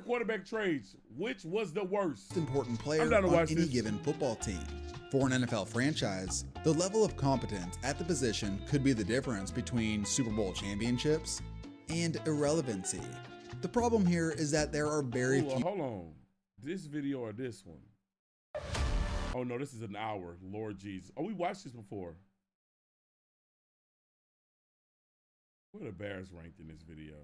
quarterback trades, which was the worst? Important player on any given football team. For an NFL franchise, the level of competence at the position could be the difference between Super Bowl championships and irrelevancy. The problem here is that there are very few. Hold on. This video or this one? Oh no, this is an hour. Lord Jesus. Oh, we watched this before. Where the Bears ranked in this video?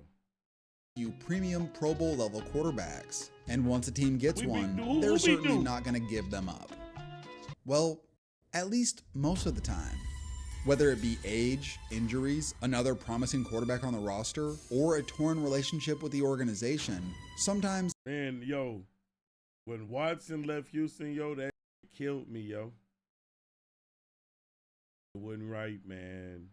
You premium Pro Bowl level quarterbacks, and once a team gets one, they're certainly not going to give them up. Well, at least most of the time. Whether it be age, injuries, another promising quarterback on the roster, or a torn relationship with the organization, sometimes. Man, yo, when Watson left Houston, yo, that killed me, yo. It wasn't right, man.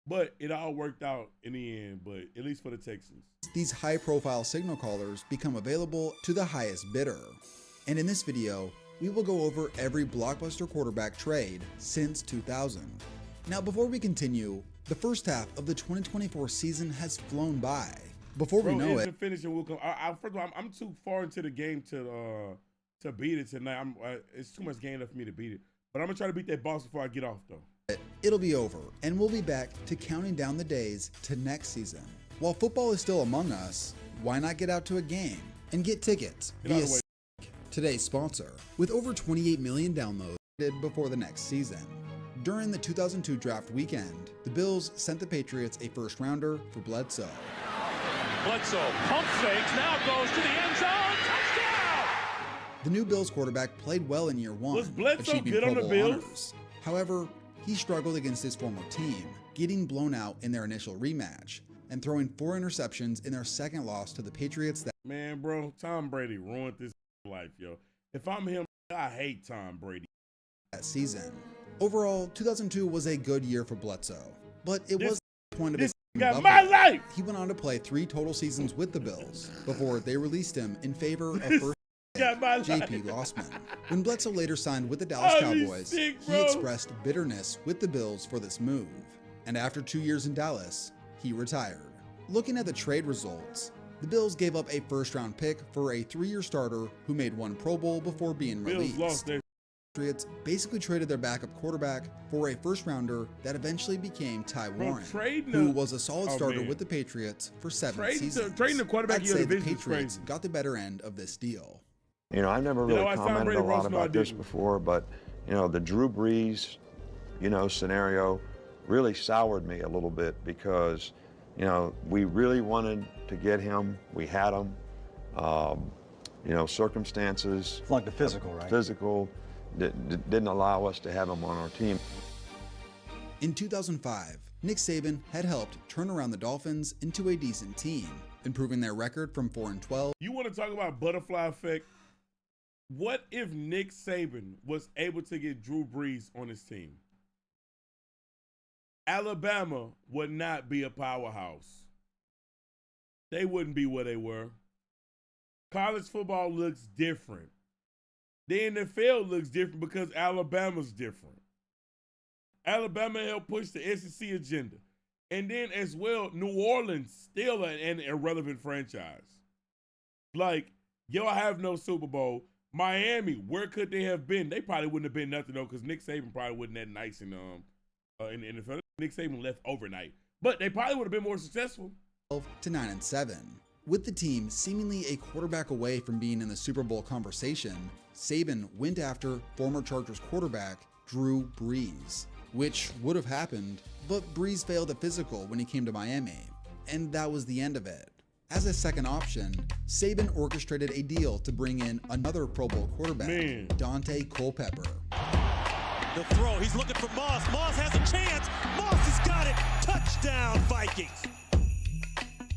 But it all worked out in the end, but at least for the Texans. These high-profile signal callers become available to the highest bidder. And in this video, we will go over every Blockbuster quarterback trade since 2000. Now, before we continue, the first half of the 2024 season has flown by. Before we know it, finishing will come. First of all, I'm too far into the game to beat it tonight. It's too much game left for me to beat it. But I'm gonna try to beat that boss before I get off, though. It'll be over, and we'll be back to counting down the days to next season. While football is still among us, why not get out to a game and get tickets via today's sponsor, with over 28 million downloads before the next season. During the 2002 draft weekend, the Bills sent the Patriots a first-rounder for Bledsoe. Bledsoe pump fakes, now goes to the end zone, touchdown! The new Bills quarterback played well in year one, Was Bledsoe achieving good Pro on the Bowl Bills? honors. However, he struggled against his former team, getting blown out in their initial rematch and throwing 4 interceptions in their second loss to the Patriots. Man, bro, Tom Brady ruined this life, yo. If I'm him, I hate Tom Brady. That season. Overall, 2002 was a good year for Bledsoe, but it was the point of his got my life. He went on to play 3 total seasons with the Bills before they released him in favor of first J.P. Lossman. When Bledsoe later signed with the Dallas Cowboys, he expressed bitterness with the Bills for this move, and after 2 years in Dallas, he retired. Looking at the trade results, the Bills gave up a first-round pick for a 3-year starter who made 1 Pro Bowl before being released. The Patriots basically traded their backup quarterback for a first-rounder that eventually became Ty Warren, who was a solid starter with the Patriots for 7 seasons. Trading the quarterback, I'd say the Patriots got the better end of this deal. You know, I've never really commented a lot about this before, but, you know, the Drew Brees, scenario really soured me a little bit because, we really wanted to get him. We had him. Circumstances. It's like the physical, right? Physical didn't allow us to have him on our team. In 2005, Nick Saban had helped turn around the Dolphins into a decent team, improving their record from 4-12. You want to talk about butterfly effect? What if Nick Saban was able to get Drew Brees on his team? Alabama would not be a powerhouse. They wouldn't be where they were. College football looks different. The NFL looks different because Alabama's different. Alabama helped push the SEC agenda. And then as well, New Orleans still an irrelevant franchise. Like, y'all have no Super Bowl. Miami, where could they have been? They probably wouldn't have been nothing though, because Nick Saban probably wasn't that nice in the NFL. Nick Saban left overnight, but they probably would have been more successful. 12-9-7. With the team seemingly a quarterback away from being in the Super Bowl conversation, Saban went after former Chargers quarterback Drew Brees, which would have happened, but Brees failed at physical when he came to Miami, and that was the end of it. As a second option, Saban orchestrated a deal to bring in another Pro Bowl quarterback, Dante Culpepper. The throw, he's looking for Moss. Moss has a chance. Moss has got it. Touchdown, Vikings.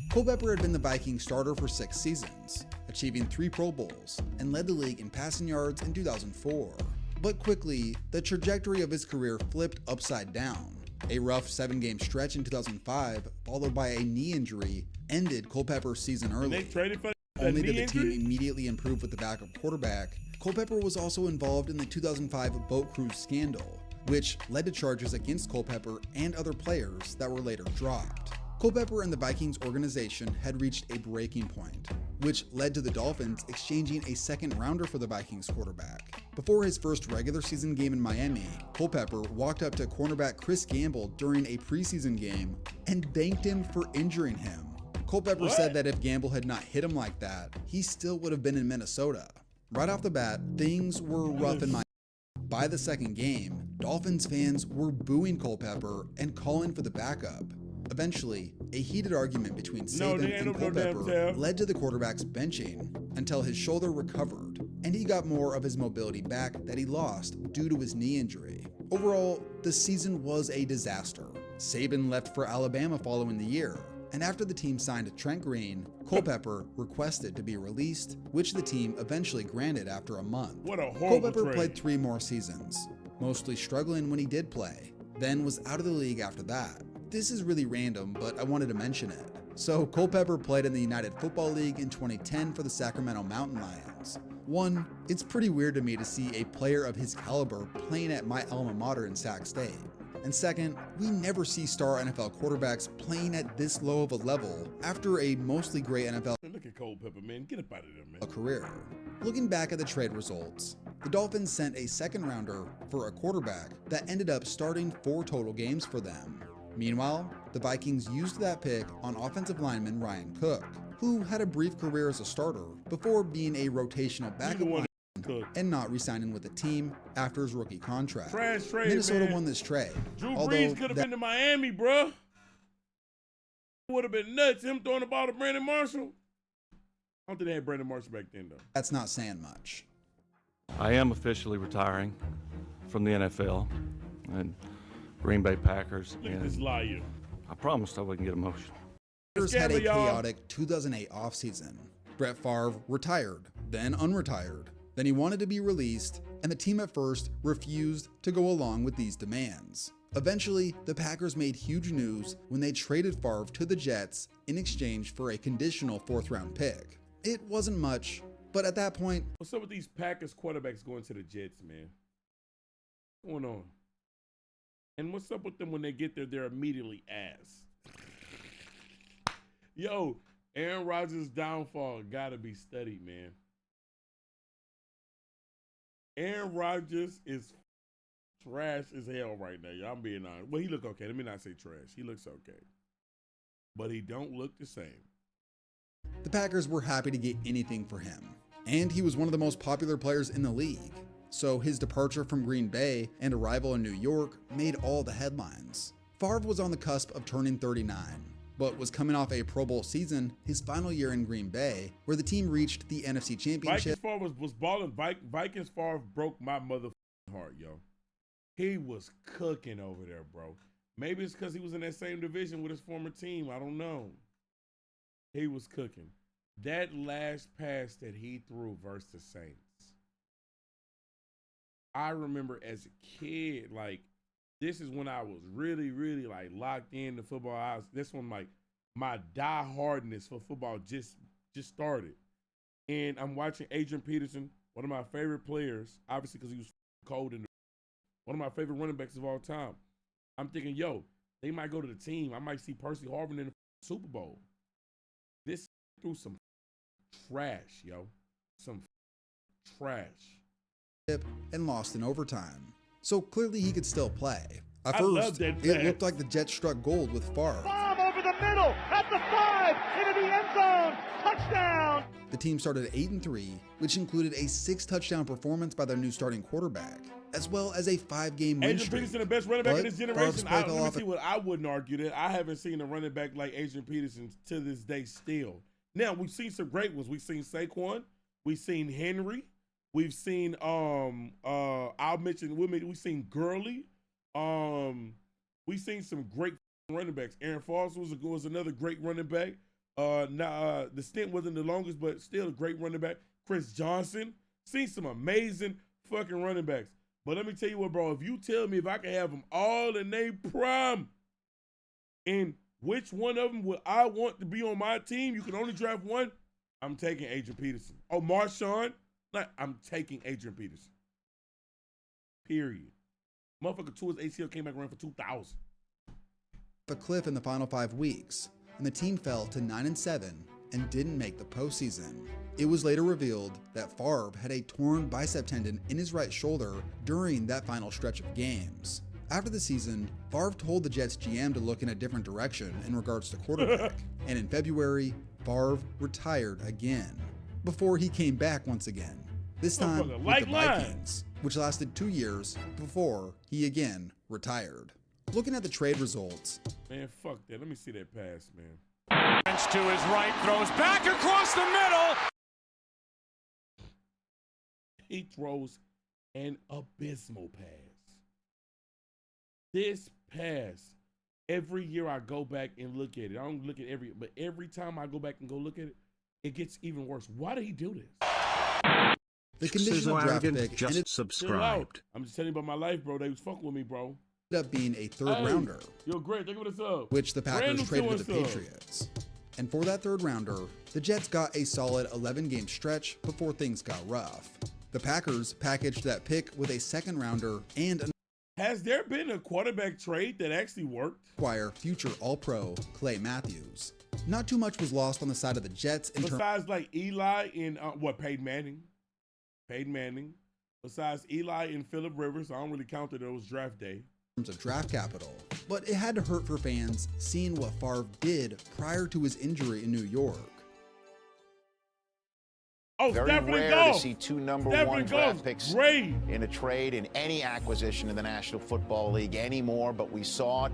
Culpepper had been the Vikings starter for 6 seasons, achieving 3 Pro Bowls, and led the league in passing yards in 2004. But quickly, the trajectory of his career flipped upside down. A rough 7-game stretch in 2005, followed by a knee injury, ended Culpepper's season early. Only did the team immediately improve with the backup quarterback, Culpepper was also involved in the 2005 boat cruise scandal, which led to charges against Culpepper and other players that were later dropped. Culpepper and the Vikings organization had reached a breaking point, which led to the Dolphins exchanging a second rounder for the Vikings quarterback. Before his first regular season game in Miami, Culpepper walked up to cornerback Chris Gamble during a preseason game and thanked him for injuring him. Culpepper said that if Gamble had not hit him like that, he still would have been in Minnesota. Right off the bat, things were rough in Miami. By the second game, Dolphins fans were booing Culpepper and calling for the backup. Eventually, a heated argument between Saban and Culpepper led to the quarterback's benching until his shoulder recovered, and he got more of his mobility back that he lost due to his knee injury. Overall, the season was a disaster. Saban left for Alabama following the year, and after the team signed Trent Green, Culpepper requested to be released, which the team eventually granted after a month. What a horrible Culpepper trade. played 3 more seasons, mostly struggling when he did play, then was out of the league after that. This is really random, but I wanted to mention it. So Culpepper played in the United Football League in 2010 for the Sacramento Mountain Lions. One, it's pretty weird to me to see a player of his caliber playing at my alma mater in Sac State. And second, we never see star NFL quarterbacks playing at this low of a level after a mostly great NFL Look at Culpepper, man. Get up out of there, man. career. Looking back at the trade results, the Dolphins sent a second rounder for a quarterback that ended up starting 4 total games for them. Meanwhile, the Vikings used that pick on offensive lineman Ryan Cook, who had a brief career as a starter before being a rotational backup lineman and not re-signing with the team after his rookie contract. Trash trade, Minnesota man. won this trade. Drew although Brees could have been to Miami, bro. Would have been nuts. Him throwing the ball to Brandon Marshall. I don't think they had Brandon Marshall back then, though. That's not saying much. I am officially retiring from the NFL and Green Bay Packers. Look at this liar. I promised I wouldn't get emotional. Packers had a chaotic 2008 offseason. Brett Favre retired, then unretired. Then he wanted to be released, and the team at first refused to go along with these demands. Eventually, the Packers made huge news when they traded Favre to the Jets in exchange for a conditional 4th-round pick. It wasn't much, but at that point, What's up with these Packers quarterbacks going to the Jets, man? What's going on? And what's up with them when they get there, they're immediately ass. Yo, Aaron Rodgers' downfall gotta be studied, man. Aaron Rodgers is trash as hell right now, y'all. I'm being honest. Well, he look okay. Let me not say trash. He looks okay. But he don't look the same. the Packers were happy to get anything for him. And he was one of the most popular players in the league. So his departure from Green Bay and arrival in New York made all the headlines. Favre was on the cusp of turning 39, but was coming off a Pro Bowl season, his final year in Green Bay, where the team reached the NFC Championship. Vikings Favre was balling. Vikings Favre broke my motherfucking heart, yo. He was cooking over there, bro. Maybe it's because he was in that same division with his former team. I don't know. He was cooking. That last pass that he threw versus the Saints. I remember as a kid, like, this is when I was really, really, like, locked into football. This one, like, my die-hardness for football just started. And I'm watching Adrian Peterson, one of my favorite players, obviously because he was cold and one of my favorite running backs of all time. I'm thinking, yo, they might go to the team. I might see Percy Harvin in the Super Bowl. This threw some trash, yo. Some trash. And lost in overtime. So clearly he could still play. At I love first, that it pass. looked like the Jets struck gold with Favre. Bomb over the middle, at the 5, into the end zone, touchdown! The team started 8-3, which included a 6-touchdown performance by their new starting quarterback, as well as a 5-game win Adrian streak. Peterson, the best running back in But this generation. Favre's Let play me fell see what I wouldn't argue that. I haven't seen a running back like Adrian Peterson to this day still. Now, we've seen some great ones. We've seen Saquon. We've seen Henry. We've seen I'll mention we've seen Gurley. We've seen some great running backs. Aaron Foster was another great running back. The stint wasn't the longest, but still a great running back. Chris Johnson. Seen some amazing fucking running backs. But let me tell you what, bro. If you tell me if I can have them all in their prime, and which one of them would I want to be on my team? You can only draft one. I'm taking Adrian Peterson. Oh, Marshawn. I'm taking Adrian Peterson. Period. Motherfucker tore his ACL, came back around for 2,000. a cliff in the final 5 weeks, and the team fell to 9-7 and didn't make the postseason. It was later revealed that Favre had a torn bicep tendon in his right shoulder during that final stretch of games. After the season, Favre told the Jets GM to look in a different direction in regards to quarterback, and in February, Favre retired again, before he came back once again, this time with the Vikings, which lasted 2 years before he again retired. Looking at the trade results. Man, fuck that. Let me see that pass, man. To his right, throws back across the middle. He throws an abysmal pass. This pass, every year I go back and look at it. I don't look at but every time I go back and go look at it, it gets even worse. Why did he do this? The conditional draft pick just subscribed. I'm just telling you about my life, bro. They was fucking with me, bro. Ended up being a third rounder. You're great. Think of this up. Which the Packers traded to the Patriots. And for that third rounder, the Jets got a solid 11-game stretch before things got rough. The Packers packaged that pick with a second rounder and has there been a quarterback trade that actually worked? Acquire future All-Pro Clay Matthews. Not too much was lost on the side of the Jets in besides like Eli and Peyton Manning. Peyton Manning. Besides Eli and Phillip Rivers, I don't really count that it was draft day. In terms of draft capital, but it had to hurt for fans seeing what Favre did prior to his injury in New York. Oh, very rare to see two number one draft picks in a trade in any acquisition in the National Football League anymore, but we saw it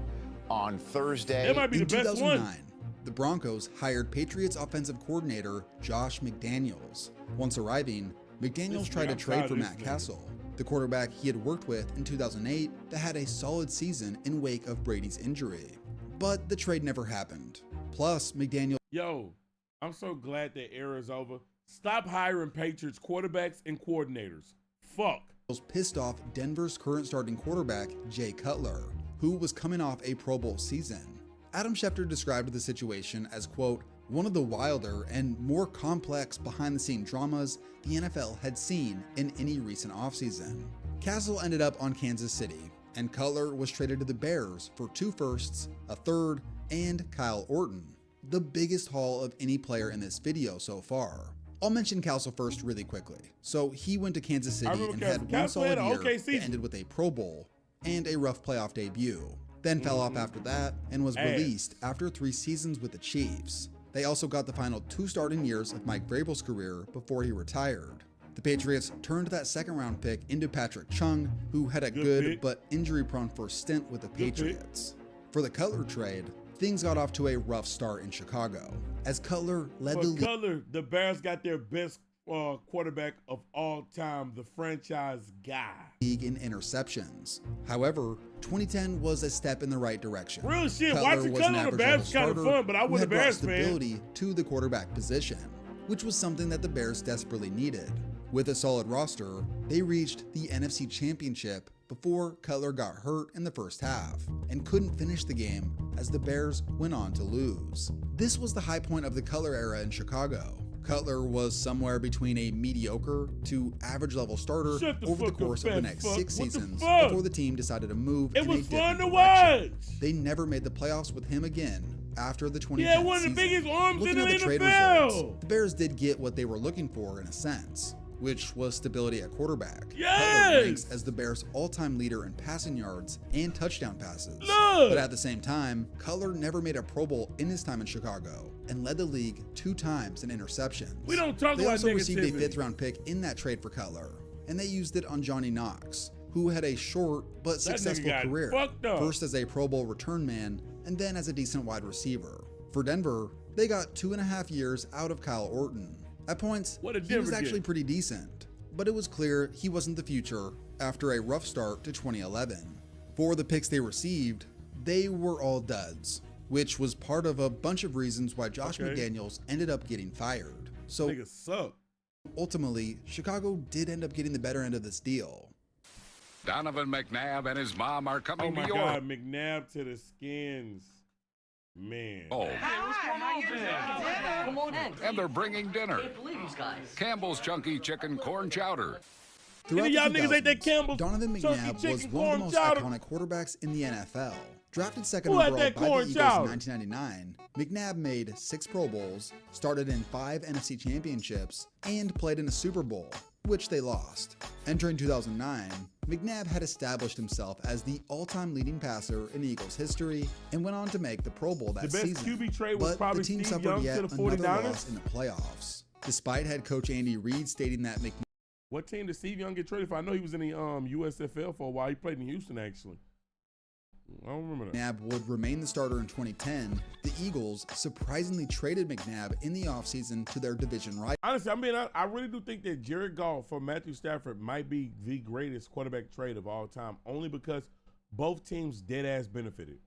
on Thursday. It might be the best 2009, one. The Broncos hired Patriots offensive coordinator Josh McDaniels. Once arriving, McDaniels tried to trade for Matt Castle, the quarterback he had worked with in 2008 that had a solid season in wake of Brady's injury. But the trade never happened. Plus, McDaniels... Yo, I'm so glad that era is over. Stop hiring Patriots quarterbacks and coordinators. Fuck. Pissed off Denver's current starting quarterback, Jay Cutler, who was coming off a Pro Bowl season. Adam Schefter described the situation as, quote, one of the wilder and more complex behind-the-scenes dramas the NFL had seen in any recent offseason. Castle ended up on Kansas City, and Cutler was traded to the Bears for 2 firsts, a third, and Kyle Orton, the biggest haul of any player in this video so far. I'll mention Castle first really quickly. So he went to Kansas City and had one solid year that ended with a Pro Bowl and a rough playoff debut. Then fell off after that and was released after 3 seasons with the Chiefs. They also got the final 2 starting years of Mike Vrabel's career before he retired. The Patriots turned that second-round pick into Patrick Chung, who had a good but injury-prone first stint with the Patriots. For the Cutler trade, things got off to a rough start in Chicago, as Cutler led the Bears got their best quarterback of all time, the franchise guy. League in interceptions. However, 2010 was a step in the right direction. Real shit, Cutler watching Cutler on the Bears was kind of fun, but I wasn't a Bears fan. Stability to the quarterback position, which was something that the Bears desperately needed. With a solid roster, they reached the NFC Championship before Cutler got hurt in the first half and couldn't finish the game as the Bears went on to lose. This was the high point of the Cutler era in Chicago. Cutler was somewhere between a mediocre to average level starter over the course of the next 6 seasons before the team decided to move in a different direction. They never made the playoffs with him again after the 2010 one of the biggest arms in the Looking at the trade NFL. results, the Bears did get what they were looking for in a sense, which was stability at quarterback. Yes! Cutler ranks as the Bears' all-time leader in passing yards and touchdown passes. Look! But at the same time, Cutler never made a Pro Bowl in his time in Chicago and led the league 2 times in interceptions. We don't talk They about also received a negativity. 5th-round pick in that trade for Cutler, and they used it on Johnny Knox, who had a short but successful career, first as a Pro Bowl return man and then as a decent wide receiver. For Denver, they got 2.5 years out of Kyle Orton. At points, he was actually pretty decent, but it was clear he wasn't the future after a rough start to 2011. For the picks they received, they were all duds, which was part of a bunch of reasons why Josh McDaniels ended up getting fired. So ultimately, Chicago did end up getting the better end of this deal. Donovan McNabb and his mom are coming to York. Oh my God, McNabb to the Skins. Man. Oh. Come on in. And they're bringing dinner. Can't believe these guys. Campbell's Chunky Chicken Corn Chowder. Throughout the y'all niggas ate that 2000s, Campbell's Donovan Chunky McNabb Chicken was one of the most Corn Chowder. iconic quarterbacks in the NFL, Drafted second overall by the Eagles in 1999, McNabb made 6 Pro Bowls, started in 5 NFC Championships, and played in a Super Bowl, which they lost. Entering 2009, McNabb had established himself as the all-time leading passer in Eagles history and went on to make the Pro Bowl that season. The best QB trade was probably the team Steve suffered Young yet to the another 49ers. loss in the playoffs, despite head coach Andy Reid stating that McNabb. What team did Steve Young get traded for? I know he was in the USFL for a while. He played in Houston, actually. I don't remember that. McNabb would remain the starter in 2010. The Eagles surprisingly traded McNabb in the offseason to their division rival. Honestly, I really do think that Jared Goff for Matthew Stafford might be the greatest quarterback trade of all time, only because both teams dead-ass benefited.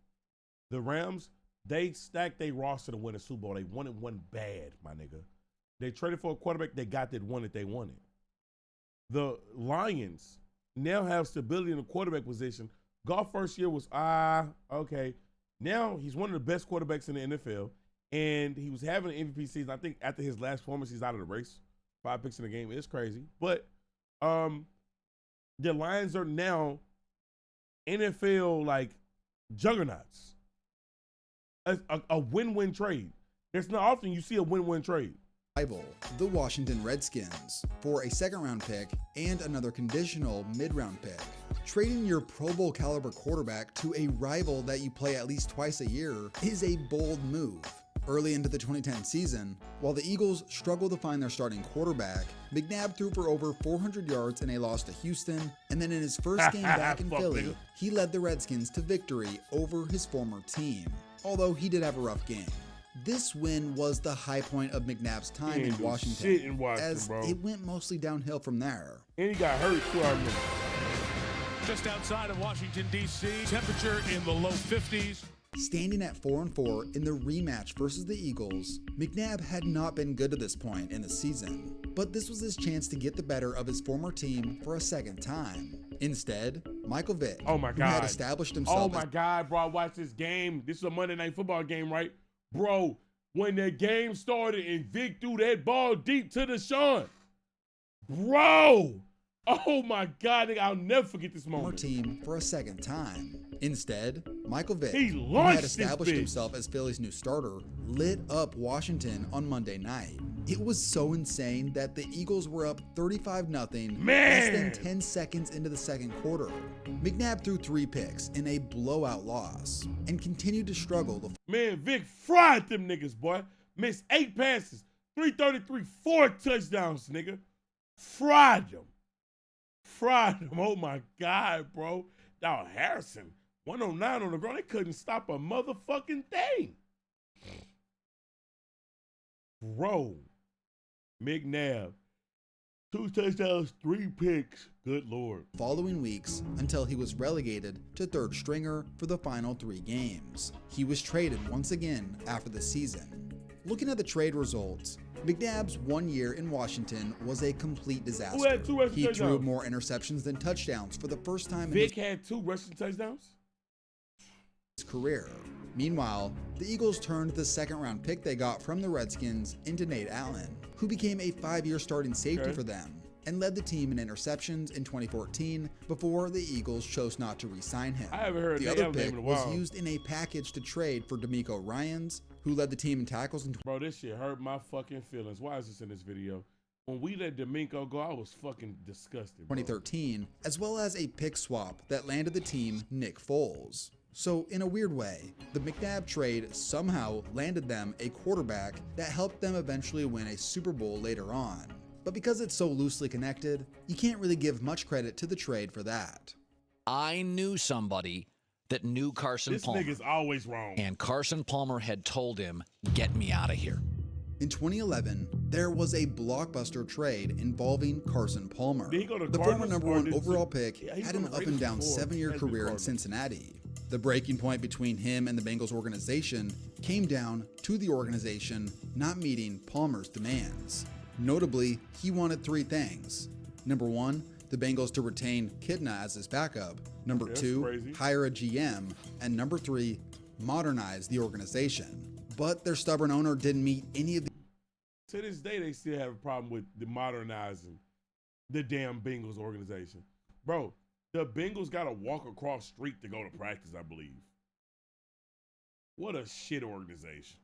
The Rams, they stacked their roster to win a Super Bowl. They wanted one bad, my nigga. They traded for a quarterback they got that one that they wanted. The Lions now have stability in the quarterback position. Goff first year was, okay. Now he's one of the best quarterbacks in the NFL, and he was having an MVP season. I think after his last performance, he's out of the race. 5 picks in the game. It's crazy. But the Lions are now NFL, like, juggernauts. A win-win trade. It's not often you see a win-win trade. Rival, the Washington Redskins, for a second-round pick and another conditional mid-round pick. Trading your Pro Bowl caliber quarterback to a rival that you play at least twice a year is a bold move. Early into the 2010 season, while the Eagles struggled to find their starting quarterback, McNabb threw for over 400 yards in a loss to Houston, and then in his first game back in Philly, he led the Redskins to victory over his former team, although he did have a rough game. This win was the high point of McNabb's time in Washington, as it went mostly downhill from there. And he got hurt too, I remember. Just outside of Washington, D.C., temperature in the low 50s. Standing at 4-4 in the rematch versus the Eagles, McNabb had not been good to this point in the season, but this was his chance to get the better of his former team for a second time. Instead, Michael Vick, who had established himself bro, I watched this game. This is a Monday Night Football game, right? Bro, when the game started and Vic threw that ball deep to Deshaun, bro, oh my God, I'll never forget this moment. Team for a second time. Instead, Michael Vick, who had established himself as Philly's new starter, lit up Washington on Monday night. It was so insane that the Eagles were up 35-0 less than 10 seconds into the second quarter. McNabb threw 3 picks in a blowout loss and continued to struggle. Vic fried them niggas, boy. Missed 8 passes, 333, 4 touchdowns, nigga. Fried them. Oh my God, bro. Now Harrison, 109 on the ground. They couldn't stop a motherfucking thing. Bro, McNabb, 2 touchdowns, 3 picks. Good Lord. Following weeks until he was relegated to third stringer for the final 3 games. He was traded once again after the season. Looking at the trade results, McNabb's 1 year in Washington was a complete disaster. Who had 2 rushing he touchdowns? threw more interceptions than touchdowns for the first time Vic had 2 rushing touchdowns? His career. Meanwhile, the Eagles turned the second-round pick they got from the Redskins into Nate Allen, who became a 5-year starting safety for them and led the team in interceptions in 2014 before the Eagles chose not to re-sign him. I haven't heard the other pick was used in a package to trade for D'Amico Ryans, who led the team in tackles in. Bro, this shit hurt my fucking feelings. Why is this in this video? When we let D'Amico go, I was fucking disgusted. 2013, as well as a pick swap that landed the team Nick Foles. So in a weird way, the McNabb trade somehow landed them a quarterback that helped them eventually win a Super Bowl later on. But because it's so loosely connected, you can't really give much credit to the trade for that. I knew somebody that knew Carson Palmer. This nigga's always wrong. And Carson Palmer had told him, get me out of here. In 2011, there was a blockbuster trade involving Carson Palmer. The former #1 overall pick had an up-and-down 7-year career in Cincinnati. The breaking point between him and the Bengals organization came down to the organization not meeting Palmer's demands. Notably, he wanted 3 things. Number 1, the Bengals to retain Kitna as his backup. Number 2, hire a GM. And number 3, modernize the organization. But their stubborn owner didn't meet any of the. To this day, they still have a problem with the modernizing the damn Bengals organization. Bro, the Bengals got to walk across street to go to practice, I believe. What a shit organization.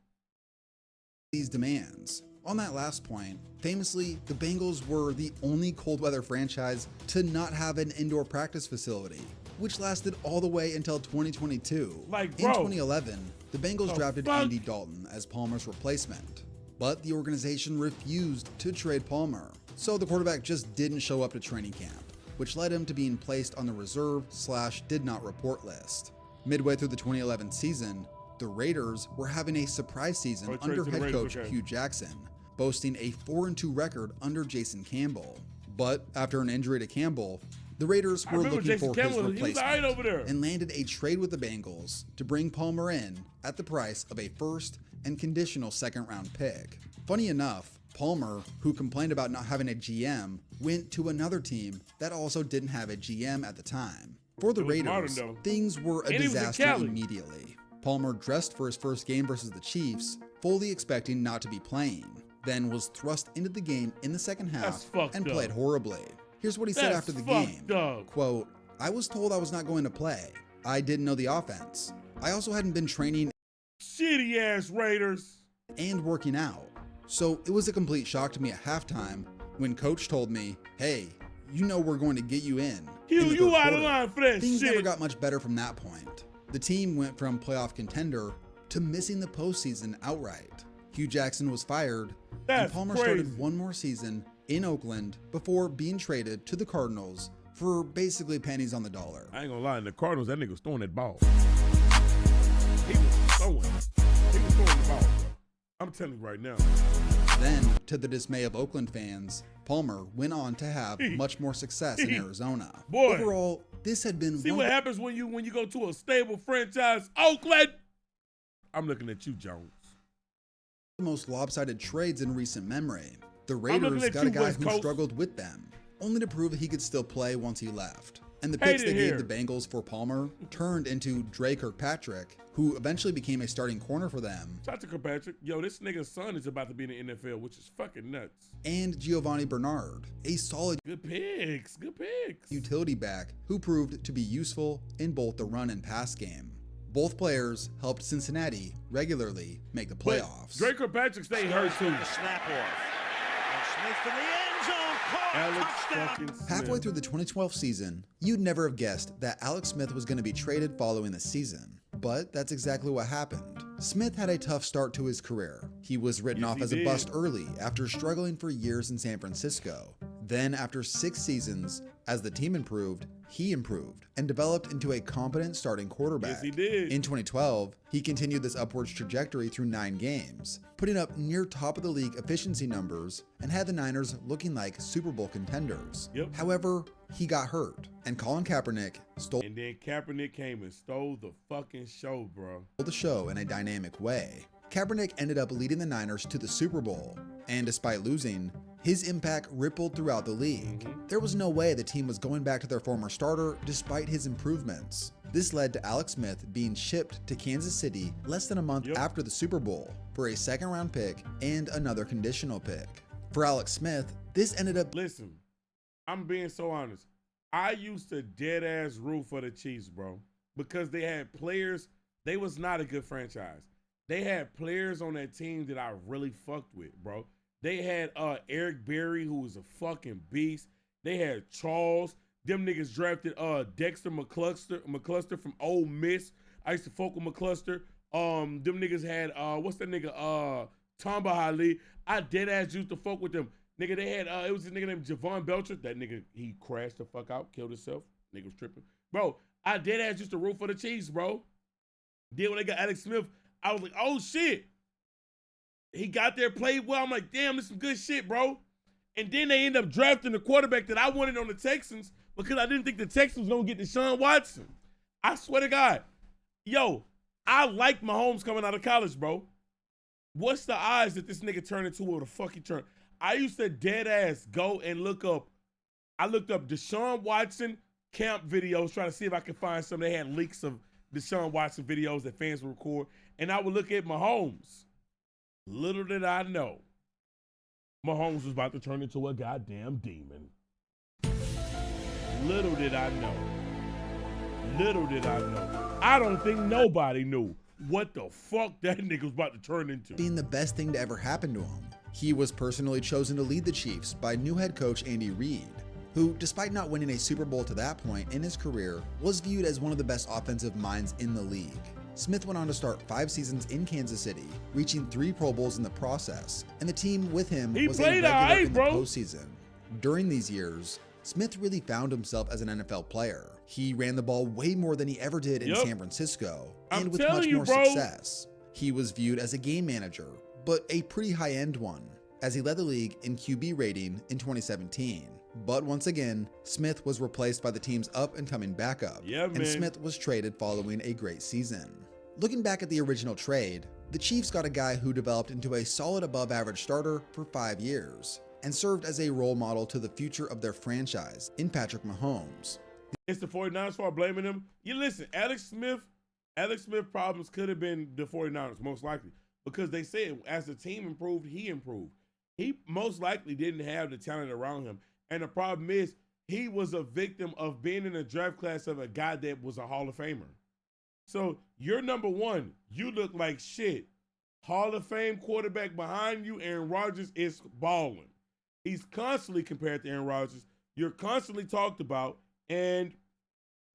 These demands. On that last point, famously, the Bengals were the only cold weather franchise to not have an indoor practice facility, which lasted all the way until 2022. In 2011, the Bengals drafted Andy Dalton as Palmer's replacement, but the organization refused to trade Palmer, so the quarterback just didn't show up to training camp, which led him to being placed on the reserve/did not report list. Midway through the 2011 season, the Raiders were having a surprise season under head coach Hugh Jackson, boasting a 4-2 record under Jason Campbell. But after an injury to Campbell, the Raiders were looking for his replacement and landed a trade with the Bengals to bring Palmer in at the price of a first and conditional second-round pick. Funny enough, Palmer, who complained about not having a GM, went to another team that also didn't have a GM at the time. For the Raiders, things were a disaster immediately. Palmer dressed for his first game versus the Chiefs, fully expecting not to be playing, then was thrust into the game in the second half and played horribly. Here's what he said after the game, quote, "I was told I was not going to play. I didn't know the offense. I also hadn't been training shitty ass Raiders and working out. So it was a complete shock to me at halftime when coach told me, hey, you know we're going to get you in. You out of line for that Things never got much better from that point. The team went from playoff contender to missing the postseason outright. Hugh Jackson was fired, and Palmer started one more season in Oakland before being traded to the Cardinals for basically pennies on the dollar. I ain't gonna lie, in the Cardinals, that nigga was throwing that ball. He was throwing the ball, bro. I'm telling you right now. Then, to the dismay of Oakland fans, Palmer went on to have much more success in Arizona. Overall, this had been what happens when you go to a stable franchise, Oakland. I'm looking at you, Jones. The most lopsided trades in recent memory. The Raiders got a guy who struggled with them, only to prove he could still play once he left. And the picks they gave the Bengals for Palmer turned into Dre Kirkpatrick, who eventually became a starting corner for them. Shout out to Kirkpatrick. Yo, this nigga's son is about to be in the NFL, which is fucking nuts. And Giovanni Bernard, a solid good picks utility back who proved to be useful in both the run and pass game. Both players helped Cincinnati regularly make the playoffs. Dre Kirkpatrick stayed hurt too. Snap off. And Smith for the end zone. Halfway through the 2012 season, you'd never have guessed that Alex Smith was going to be traded following the season. But that's exactly what happened. Smith had a tough start to his career. He was written off as a bust early after struggling for years in San Francisco. Then, after 6 seasons, as the team improved, he improved and developed into a competent starting quarterback. Yes, he did. In 2012, he continued this upwards trajectory through 9 games, putting up near top of the league efficiency numbers and had the Niners looking like Super Bowl contenders. However, he got hurt, and Colin Kaepernick stole. And then Kaepernick came and stole the fucking show, bro. The show in a dynamic way. Kaepernick ended up leading the Niners to the Super Bowl, and despite losing, his impact rippled throughout the league. There was no way the team was going back to their former starter despite his improvements. This led to Alex Smith being shipped to Kansas City less than a month after the Super Bowl for a second-round pick and another conditional pick. For Alex Smith, this ended up... Listen, I'm being so honest. I used to dead-ass root for the Chiefs, bro, because they had players. They was not a good franchise. They had players on that team that I really fucked with, bro. They had Eric Berry, who was a fucking beast. They had Charles. Them niggas drafted Dexter McCluster from Ole Miss. I used to fuck with McCluster. Them niggas had what's that nigga? Tamba Ali. I dead ass used to fuck with them. Nigga, they had it was this nigga named Javon Belcher. That nigga, he crashed the fuck out, killed himself. Nigga was tripping. Bro, I dead ass used to root for the Chiefs, bro. Then when they got Alex Smith, I was like, oh shit. He got there, played well. I'm like, damn, this is some good shit, bro. And then they end up drafting the quarterback that I wanted on the Texans because I didn't think the Texans was going to get Deshaun Watson. I swear to God. Yo, I like Mahomes coming out of college, bro. What's the odds that this nigga turned into what the fuck he turned? I used to dead ass go and look up. I looked up Deshaun Watson camp videos trying to see if I could find some. They had leaks of Deshaun Watson videos that fans would record. And I would look at Mahomes. Little did I know, Mahomes was about to turn into a goddamn demon. Little did I know. Little did I know. I don't think nobody knew. what the fuck that nigga was about to turn into. Being the best thing to ever happen to him. He was personally chosen to lead the Chiefs by new head coach Andy Reid, who, despite not winning a Super Bowl to that point in his career, was viewed as one of the best offensive minds in the league. Smith went on to start 5 seasons in Kansas City, reaching 3 Pro Bowls in the process, and the team with him was a regular in the postseason. During these years, Smith really found himself as an NFL player. He ran the ball way more than he ever did in San Francisco, and with much more success. He was viewed as a game manager, but a pretty high-end one, as he led the league in QB rating in 2017. But once again, Smith was replaced by the team's up-and-coming backup, and Smith was traded following a great season. Looking back at the original trade, the Chiefs got a guy who developed into a solid above-average starter for 5 years, and served as a role model to the future of their franchise in Patrick Mahomes. It's the 49ers for blaming him. You listen, Alex Smith problems could have been the 49ers, most likely, because they said as the team improved, he improved. He most likely didn't have the talent around him. And the problem is, he was a victim of being in a draft class of a guy that was a Hall of Famer. So you're number one. You look like shit. Hall of Fame quarterback behind you, Aaron Rodgers is balling. He's constantly compared to Aaron Rodgers. You're constantly talked about, and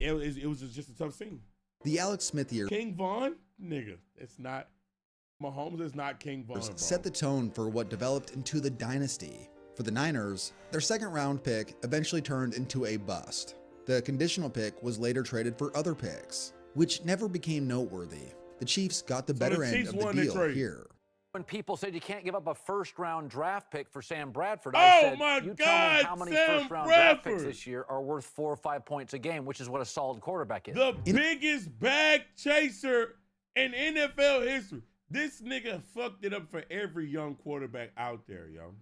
it was just a tough scene. The Alex Smith year, King Von, nigga, it's not. Mahomes is not King Von, bro. Set the tone for what developed into the dynasty. For the Niners, their second-round pick eventually turned into a bust. The conditional pick was later traded for other picks, which never became noteworthy. The Chiefs got the better end of the deal here. When people said you can't give up a first-round draft pick for Sam Bradford, I said, you tell me how many first-round draft picks this year are worth 4 or 5 points a game, which is what a solid quarterback is. The biggest bag chaser in NFL history. This nigga fucked it up for every young quarterback out there, yo.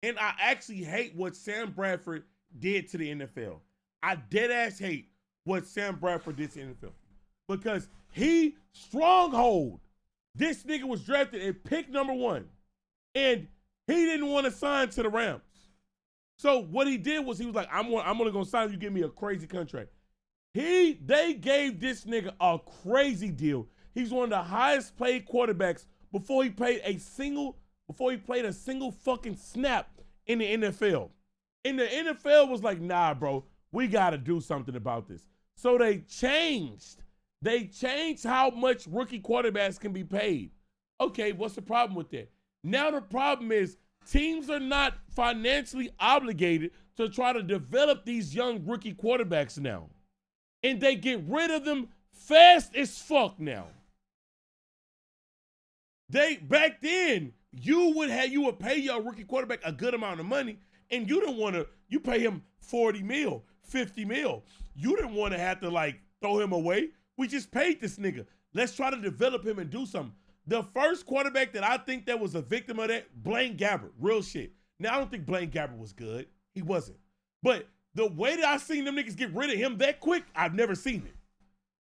And I actually hate what Sam Bradford did to the NFL. I dead-ass hate what Sam Bradford did to the NFL. Because he stronghold. This nigga was drafted at pick number 1. And he didn't want to sign to the Rams. So what he did was he was like, I'm only going to sign you, give me a crazy contract. They gave this nigga a crazy deal. He's one of the highest paid quarterbacks before he played a single fucking snap in the NFL. And the NFL was like, nah, bro, we got to do something about this. So they changed how much rookie quarterbacks can be paid. Okay, what's the problem with that? Now the problem is teams are not financially obligated to try to develop these young rookie quarterbacks now. And they get rid of them fast as fuck now. Back then, you would pay your rookie quarterback a good amount of money, and you pay him 40 mil, 50 mil. You didn't want to have to like throw him away. We just paid this nigga. Let's try to develop him and do something. The first quarterback that I think that was a victim of that, Blaine Gabbert, real shit. Now, I don't think Blaine Gabbert was good. He wasn't. But the way that I seen them niggas get rid of him that quick, I've never seen it.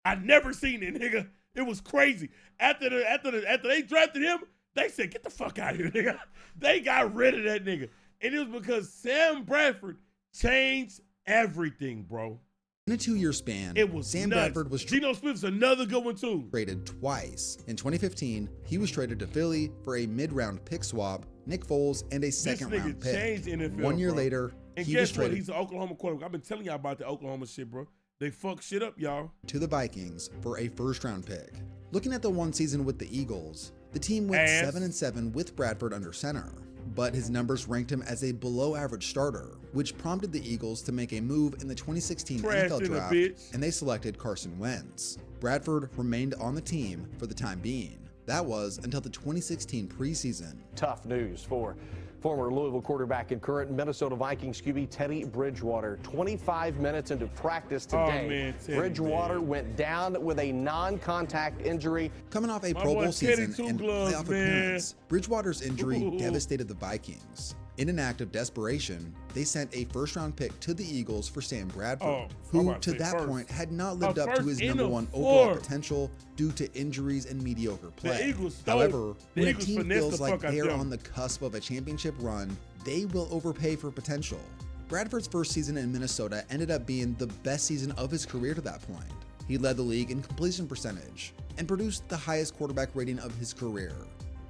I've never seen it, nigga. It was crazy. After they drafted him, they said, get the fuck out of here, nigga. They got rid of that nigga. And it was because Sam Bradford changed everything, bro. In a 2-year span, Sam Bradford was Geno Smith's another good one too. Traded twice. In 2015, he was traded to Philly for a mid-round pick swap, Nick Foles, and a second-round pick. NFL, 1 year later, and he guess was traded. What? He's an Oklahoma quarterback. I've been telling y'all about the Oklahoma shit, bro. They fuck shit up, y'all. To the Vikings for a first-round pick. Looking at the one season with the Eagles, the team went 7-7 with Bradford under center, but his numbers ranked him as a below-average starter, which prompted the Eagles to make a move in the 2016 NFL draft, and they selected Carson Wentz. Bradford remained on the team for the time being. That was until the 2016 preseason. Tough news for former Louisville quarterback and current Minnesota Vikings QB Teddy Bridgewater. 25 minutes into practice today, Bridgewater went down with a non-contact injury. Coming off a Pro Bowl season and playoff appearance, Bridgewater's injury devastated the Vikings. In an act of desperation, they sent a first-round pick to the Eagles for Sam Bradford, who to that point had not lived up to his #1 overall potential due to injuries and mediocre play. However, when a team feels like they're on the cusp of a championship run, they will overpay for potential. Bradford's first season in Minnesota ended up being the best season of his career to that point. He led the league in completion percentage, and produced the highest quarterback rating of his career.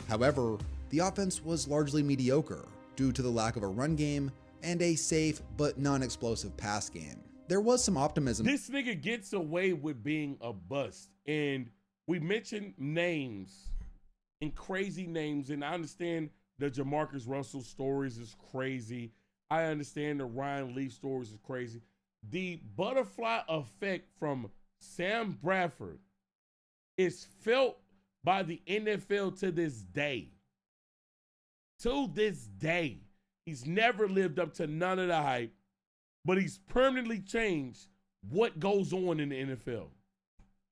However, the offense was largely mediocre due to the lack of a run game and a safe but non-explosive pass game. There was some optimism. This nigga gets away with being a bust, and we mentioned names and crazy names, and I understand the Jamarcus Russell stories is crazy. I understand the Ryan Leaf stories is crazy. The butterfly effect from Sam Bradford is felt by the NFL to this day. To this day. He's never lived up to none of the hype, but he's permanently changed what goes on in the NFL.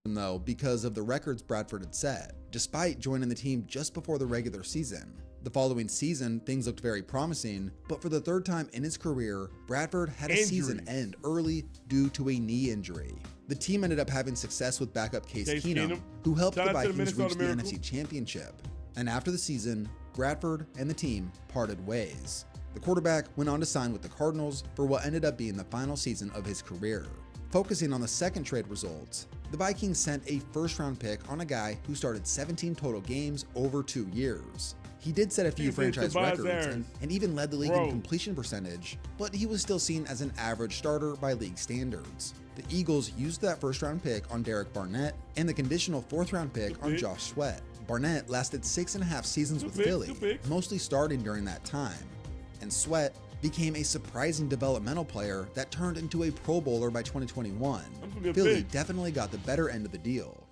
Though, because of the records Bradford had set, despite joining the team just before the regular season. The following season, things looked very promising, but for the third time in his career, Bradford had a season end early due to a knee injury. The team ended up having success with backup Case Keenum, who helped the Vikings reach the NFC Championship. And after the season, Bradford and the team parted ways. The quarterback went on to sign with the Cardinals for what ended up being the final season of his career. Focusing on the second trade results, the Vikings sent a first-round pick on a guy who started 17 total games over 2 years. He did set a few franchise records and even led the league in completion percentage, but he was still seen as an average starter by league standards. The Eagles used that first-round pick on Derek Barnett and the conditional fourth-round pick on Josh Sweat. Barnett lasted 6.5 seasons with Philly, mostly starting during that time, and Sweat became a surprising developmental player that turned into a Pro Bowler by 2021. Philly definitely got the better end of the deal.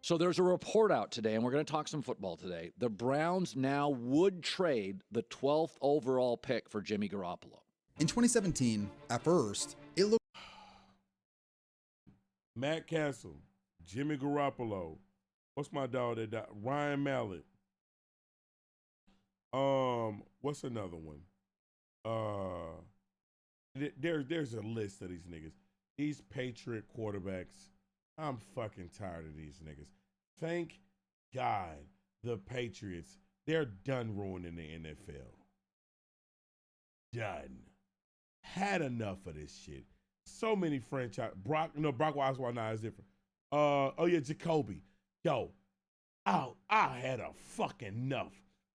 So there's a report out today, and we're going to talk some football today. The Browns now would trade the 12th overall pick for Jimmy Garoppolo. In 2017, at first, it looked... Matt Castle, Jimmy Garoppolo, what's my dog that died? Ryan Mallett. What's another one? There's a list of these niggas. These Patriot quarterbacks. I'm fucking tired of these niggas. Thank God the Patriots, they're done ruining the NFL. Done. Had enough of this shit. So many franchise. Brock Osweiler is different. Jacoby. Yo, I had a fucking enough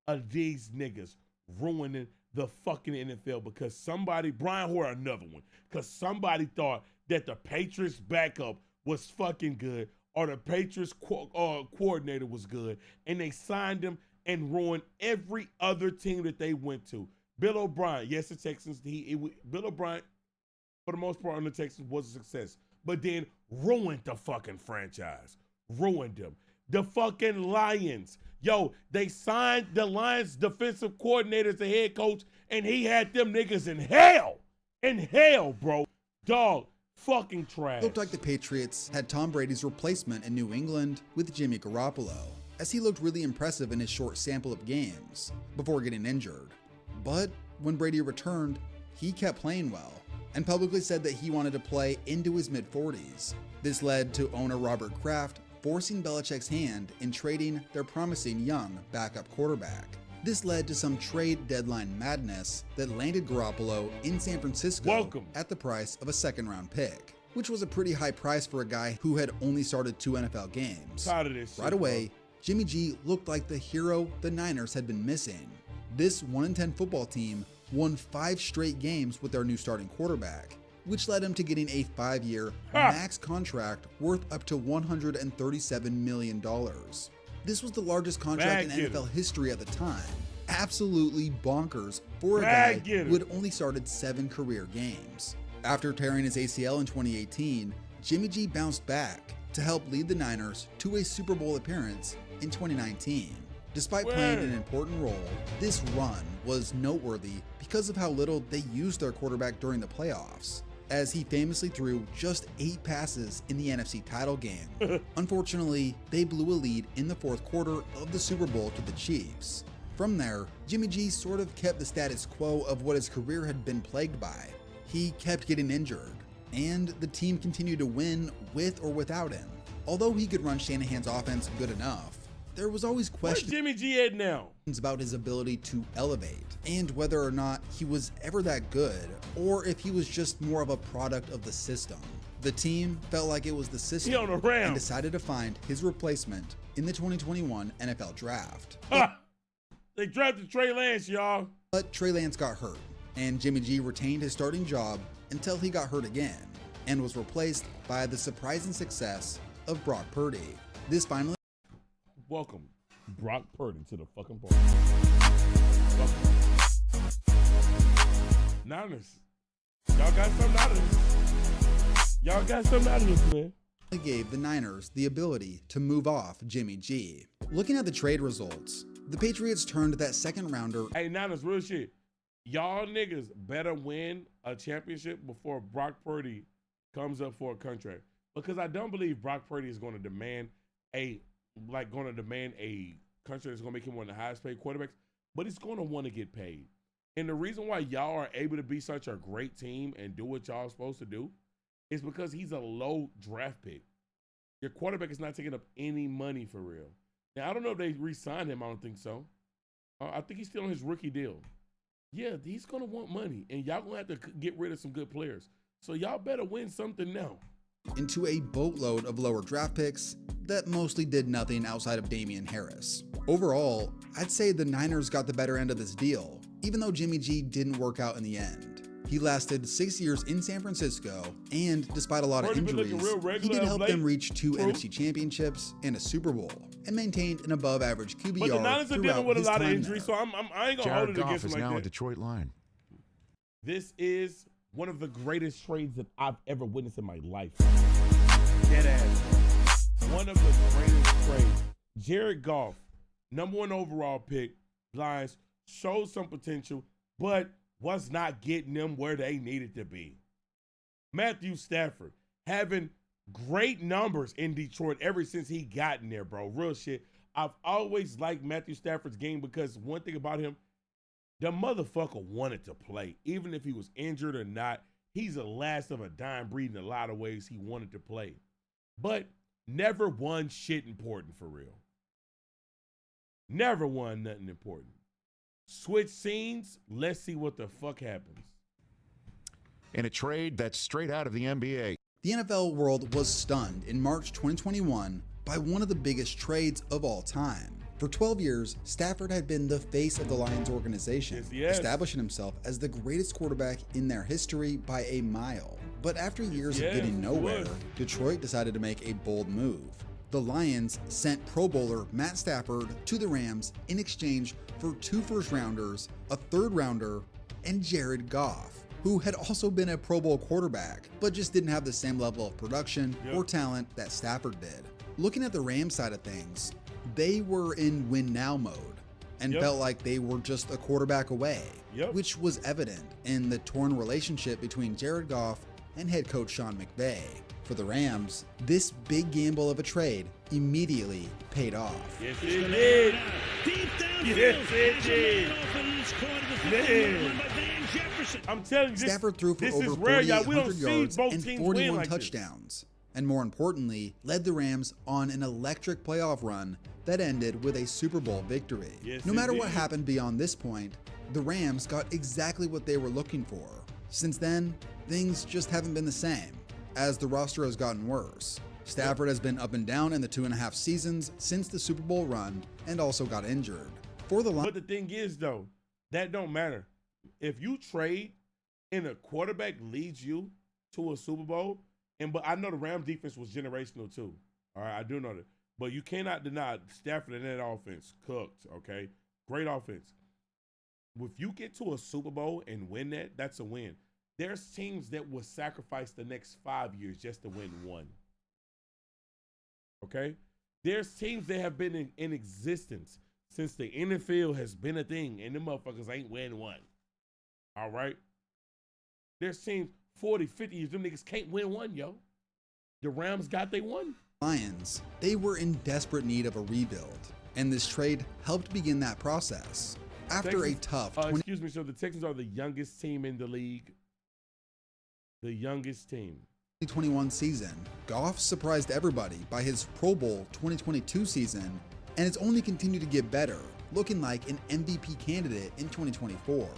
of these niggas ruining the fucking NFL because somebody, Brian Hoyer, another one, because somebody thought that the Patriots backup was fucking good or the Patriots coordinator was good, and they signed him and ruined every other team that they went to. Bill O'Brien, yes, the Texans, Bill O'Brien, for the most part on the Texans, was a success, but then ruined the fucking franchise. Ruined them. The fucking Lions. Yo, they signed the Lions defensive coordinator as the head coach, and he had them niggas in hell. In hell, bro. Dog, fucking trash. Looked like the Patriots had Tom Brady's replacement in New England with Jimmy Garoppolo, as he looked really impressive in his short sample of games before getting injured. But when Brady returned, he kept playing well and publicly said that he wanted to play into his mid-40s. This led to owner Robert Kraft forcing Belichick's hand in trading their promising young backup quarterback. This led to some trade deadline madness that landed Garoppolo in San Francisco at the price of a second-round pick, which was a pretty high price for a guy who had only started 2 NFL games. Right away, Jimmy G looked like the hero the Niners had been missing. This 1-10 football team won 5 straight games with their new starting quarterback, which led him to getting a 5-year max contract worth up to $137 million. This was the largest contract in NFL history at the time. Absolutely bonkers for a guy who had only started 7 career games. After tearing his ACL in 2018, Jimmy G bounced back to help lead the Niners to a Super Bowl appearance in 2019. Despite playing an important role, this run was noteworthy because of how little they used their quarterback during the playoffs, as he famously threw just 8 passes in the NFC title game. Unfortunately, they blew a lead in the 4th quarter of the Super Bowl to the Chiefs. From there, Jimmy G sort of kept the status quo of what his career had been plagued by. He kept getting injured, and the team continued to win with or without him. Although he could run Shanahan's offense good enough, there was always questions Jimmy G at now? About his ability to elevate, and whether or not he was ever that good, or if he was just more of a product of the system. The team felt like it was the system and decided to find his replacement in the 2021 NFL Draft. They drafted Trey Lance, y'all. But Trey Lance got hurt, and Jimmy G retained his starting job until he got hurt again and was replaced by the surprising success of Brock Purdy. This finally... Welcome, Brock Purdy, to the fucking party. Niners, y'all got something out of this. Y'all got something out of this, man. Gave the Niners the ability to move off Jimmy G. Looking at the trade results, the Patriots turned that second rounder. Hey, Niners, real shit. Y'all niggas better win a championship before Brock Purdy comes up for a contract. Because I don't believe Brock Purdy is going to demand a contract that's going to make him one of the highest paid quarterbacks, but he's going to want to get paid. And the reason why y'all are able to be such a great team and do what y'all are supposed to do is because he's a low draft pick. Your quarterback is not taking up any money for real. Now, I don't know if they re-signed him. I don't think so. I think he's still on his rookie deal. Yeah, he's going to want money, and y'all going to have to get rid of some good players. So y'all better win something now. Into a boatload of lower draft picks that mostly did nothing outside of Damian Harris. Overall, I'd say the Niners got the better end of this deal, even though Jimmy G didn't work out in the end. He lasted 6 years in San Francisco, and despite a lot of injuries, he did help them reach 2 NFC championships and a Super Bowl, and maintained an above-average QBR. But the Niners are dealing with a lot of injuries, so I ain't gonna hold it against him like that. now a Detroit Lion. This is one of the greatest trades that I've ever witnessed in my life. Dead ass. One of the greatest trades. Jared Goff, #1 overall pick, Lions, showed some potential, but was not getting them where they needed to be. Matthew Stafford, having great numbers in Detroit ever since he got in there, bro. Real shit. I've always liked Matthew Stafford's game because one thing about him, the motherfucker wanted to play. Even if he was injured or not, he's the last of a dying breed in a lot of ways. He wanted to play. But never won shit important for real. Never won nothing important. Switch scenes, let's see what the fuck happens. In a trade that's straight out of the NBA. The NFL world was stunned in March 2021 by one of the biggest trades of all time. For 12 years, Stafford had been the face of the Lions organization, establishing himself as the greatest quarterback in their history by a mile. But after years of getting nowhere, Detroit decided to make a bold move. The Lions sent Pro Bowler Matt Stafford to the Rams in exchange for 2 first-rounders, a 3rd-rounder, and Jared Goff, who had also been a Pro Bowl quarterback, but just didn't have the same level of production or talent that Stafford did. Looking at the Rams side of things, they were in win-now mode and felt like they were just a quarterback away, which was evident in the torn relationship between Jared Goff and head coach Sean McVay. For the Rams, this big gamble of a trade immediately paid off. Yes, it did. Yes, it did. I'm telling you, Stafford threw for over 4,800 yards and 41 touchdowns, and more importantly, led the Rams on an electric playoff run that ended with a Super Bowl victory. No matter what happened beyond this point, the Rams got exactly what they were looking for. Since then, things just haven't been the same, as the roster has gotten worse. Stafford has been up and down in the 2.5 seasons since the Super Bowl run and also got injured. But the thing is, though, that don't matter. If you trade and a quarterback leads you to a Super Bowl, but I know the Rams defense was generational too. All right, I do know that. But you cannot deny Stafford and that offense cooked, okay? Great offense. If you get to a Super Bowl and win that, that's a win. There's teams that will sacrifice the next 5 years just to win one. Okay? There's teams that have been in existence since the NFL has been a thing, and them motherfuckers ain't win one. All right? There's teams 40, 50 years, them niggas can't win one, yo. The Rams got they one. Lions, they were in desperate need of a rebuild, and this trade helped begin that process. After a tough... so the Texans are the youngest team in the league. The youngest team. 2021 season, Goff surprised everybody by his Pro Bowl 2022 season, and it's only continued to get better, looking like an MVP candidate in 2024.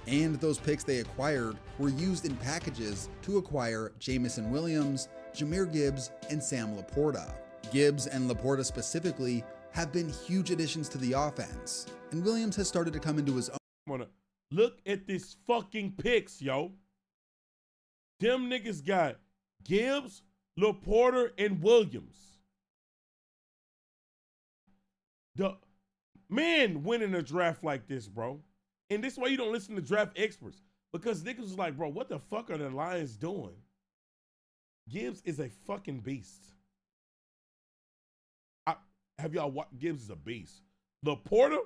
And those picks they acquired were used in packages to acquire Jamison Williams Jahmyr Gibbs, and Sam Laporta. Gibbs and Laporta specifically have been huge additions to the offense, and Williams has started to come into his own. Look at this fucking picks, yo. Them niggas got Gibbs, Laporta, and Williams. The man winning a draft like this, bro. And this is why you don't listen to draft experts. Because niggas was like, bro, what the fuck are the Lions doing? Gibbs is a fucking beast. Have y'all watched? Gibbs is a beast. Laporta,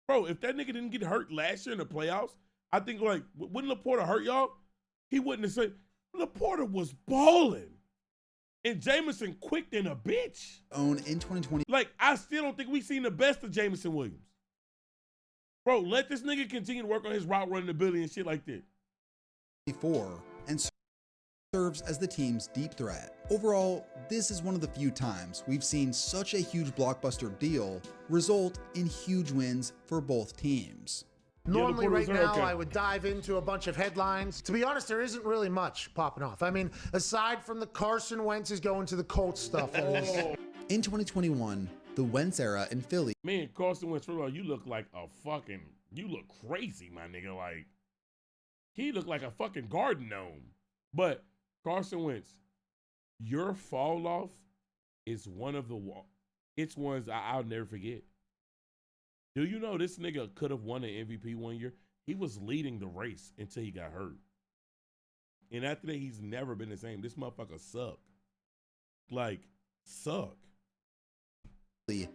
bro, if that nigga didn't get hurt last year in the playoffs, I think, like, when Laporta hurt y'all, he wouldn't have said, Laporta was balling. And Jameson quick than a bitch. Own in 2020. Like, I still don't think we've seen the best of Jameson Williams. Bro, let this nigga continue to work on his route running ability and shit like that. And serves as the team's deep threat. Overall, this is one of the few times we've seen such a huge blockbuster deal result in huge wins for both teams. Normally right now I would dive into a bunch of headlines. To be honest, there isn't really much popping off. I mean, aside from the Carson Wentz is going to the Colts stuff. In 2021, the Wentz era in Philly. Man, Carson Wentz, you look like a fucking, you look crazy, my nigga. Like, he looked like a fucking garden gnome. But Carson Wentz, your fall off is one of the, it's ones I'll never forget. Do you know this nigga could have won an MVP one year? He was leading the race until he got hurt. And after that, he's never been the same. This motherfucker sucked. Like, suck.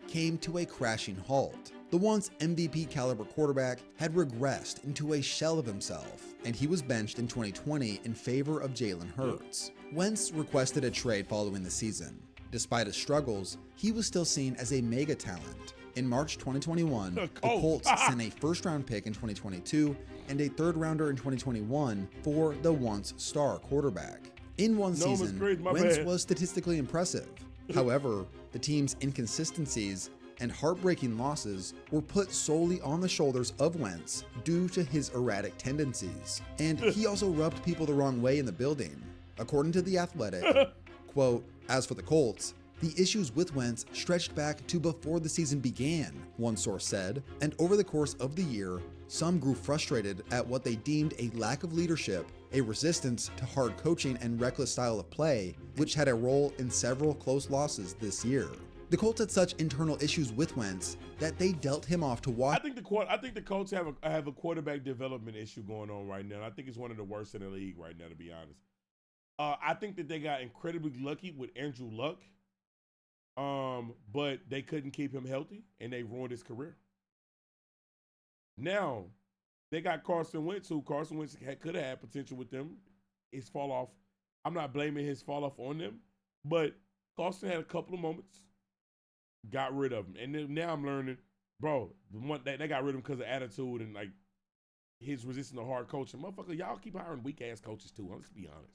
Came to a crashing halt. The once MVP caliber quarterback had regressed into a shell of himself, and he was benched in 2020 in favor of Jalen Hurts. Wentz requested a trade following the season. Despite his struggles, he was still seen as a mega talent. In March 2021, the Colts sent a first-round pick in 2022 and a third-rounder in 2021 for the once star quarterback. In one season, Wentz was statistically impressive. However, the team's inconsistencies and heartbreaking losses were put solely on the shoulders of Wentz due to his erratic tendencies. And he also rubbed people the wrong way in the building. According to The Athletic, quote, as for the Colts, the issues with Wentz stretched back to before the season began, one source said, and over the course of the year, some grew frustrated at what they deemed a lack of leadership, a resistance to hard coaching and reckless style of play, which had a role in several close losses this year. The Colts had such internal issues with Wentz that they dealt him off to watch. I think the Colts have a quarterback development issue going on right now. I think it's one of the worst in the league right now, to be honest. I think that they got incredibly lucky with Andrew Luck. But they couldn't keep him healthy, and they ruined his career. Now, they got Carson Wentz, who Carson Wentz could have had potential with them. His fall off, I'm not blaming his fall off on them, but Carson had a couple of moments, got rid of him. And then now I'm learning, bro, they got rid of him because of attitude and, like, his resistance to hard coaching. Motherfucker, y'all keep hiring weak-ass coaches, too. Let's be honest.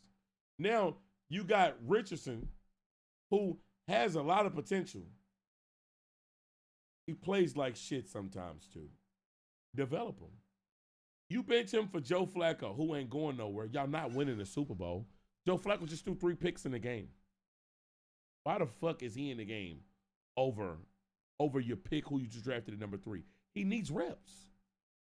Now, you got Richardson, who has a lot of potential. He plays like shit sometimes too. Develop him. You bench him for Joe Flacco, who ain't going nowhere. Y'all not winning the Super Bowl. Joe Flacco just threw 3 picks in the game. Why the fuck is he in the game over your pick who you just drafted at number 3? He needs reps.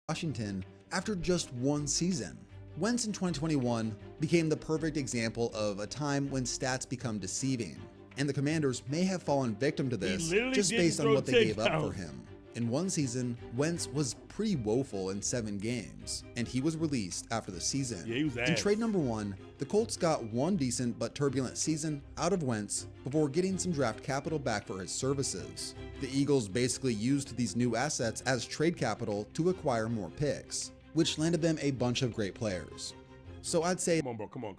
Washington after just one season. Wentz in 2021 became the perfect example of a time when stats become deceiving. And the Commanders may have fallen victim to this just based on what they gave up for him. In one season, Wentz was pretty woeful in 7 games, and he was released after the season. Yeah, he was ass. In trade number 1, the Colts got one decent but turbulent season out of Wentz before getting some draft capital back for his services. The Eagles basically used these new assets as trade capital to acquire more picks, which landed them a bunch of great players. So I'd say, come on, bro, come on.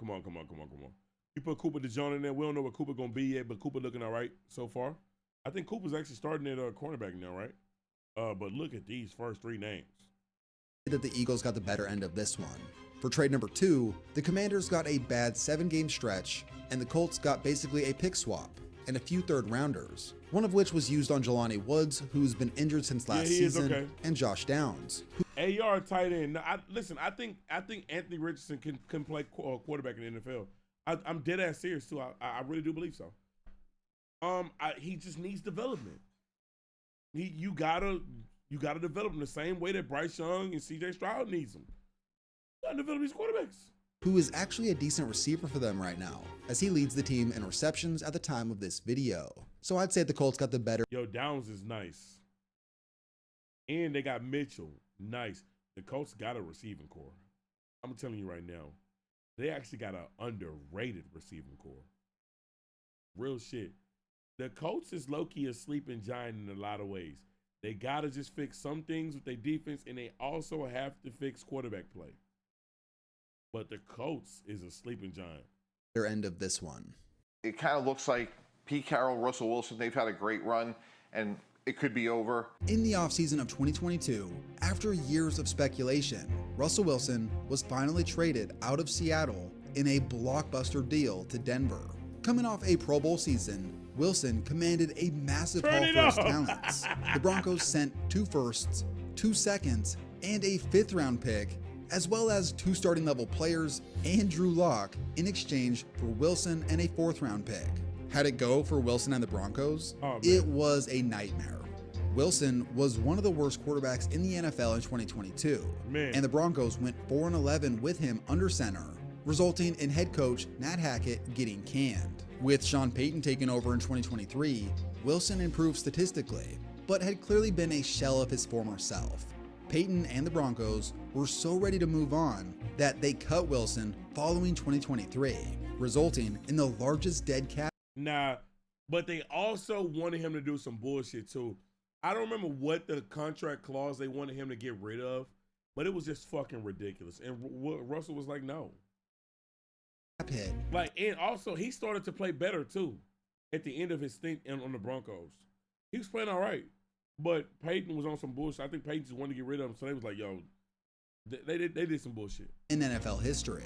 You put Cooper DeJean in there. We don't know what Cooper gonna be yet, but Cooper looking all right so far. I think Cooper's actually starting at cornerback now, right? But look at these first 3 names. That the Eagles got the better end of this one. For trade number 2, the Commanders got a bad 7-game stretch, and the Colts got basically a pick swap and a few third-rounders, one of which was used on Jelani Woods, who's been injured since last season, and Josh Downs. AR tight end. Now, I think Anthony Richardson can play quarterback in the NFL. I'm dead ass serious too. I really do believe so. He just needs development. You gotta develop him the same way that Bryce Young and C.J. Stroud needs him. You gotta develop these quarterbacks. Who is actually a decent receiver for them right now, as he leads the team in receptions at the time of this video. So I'd say the Colts got the better. Yo, Downs is nice. And they got Mitchell. Nice. The Colts got a receiving core. I'm telling you right now, they actually got an underrated receiving core. Real shit. The Colts is low-key a sleeping giant in a lot of ways. They got to just fix some things with their defense, and they also have to fix quarterback play. But the Colts is a sleeping giant. Their end of this one. It kind of looks like Pete Carroll, Russell Wilson, they've had a great run, and it could be over. In the offseason of 2022, after years of speculation, Russell Wilson was finally traded out of Seattle in a blockbuster deal to Denver. Coming off a Pro Bowl season, Wilson commanded a massive haul for his talents. The Broncos sent 2 firsts, 2 seconds, and a 5th round pick, as well as 2 starting level players and Drew Lock in exchange for Wilson and a 4th round pick. How'd it go for Wilson and the Broncos? It was a nightmare. Wilson was one of the worst quarterbacks in the NFL in 2022, and the Broncos went 4-11 with him under center, resulting in head coach Nat Hackett getting canned. With Sean Payton taking over in 2023, Wilson improved statistically, but had clearly been a shell of his former self. Payton and the Broncos were so ready to move on that they cut Wilson following 2023, resulting in the largest dead cap. Nah, but they also wanted him to do some bullshit too. I don't remember what the contract clause they wanted him to get rid of, but it was just fucking ridiculous. And Russell was like, no. Like, and also he started to play better too at the end of his stint on the Broncos. He was playing all right, but Payton was on some bullshit. I think Payton just wanted to get rid of him, so they was like, yo, they did some bullshit. In NFL history.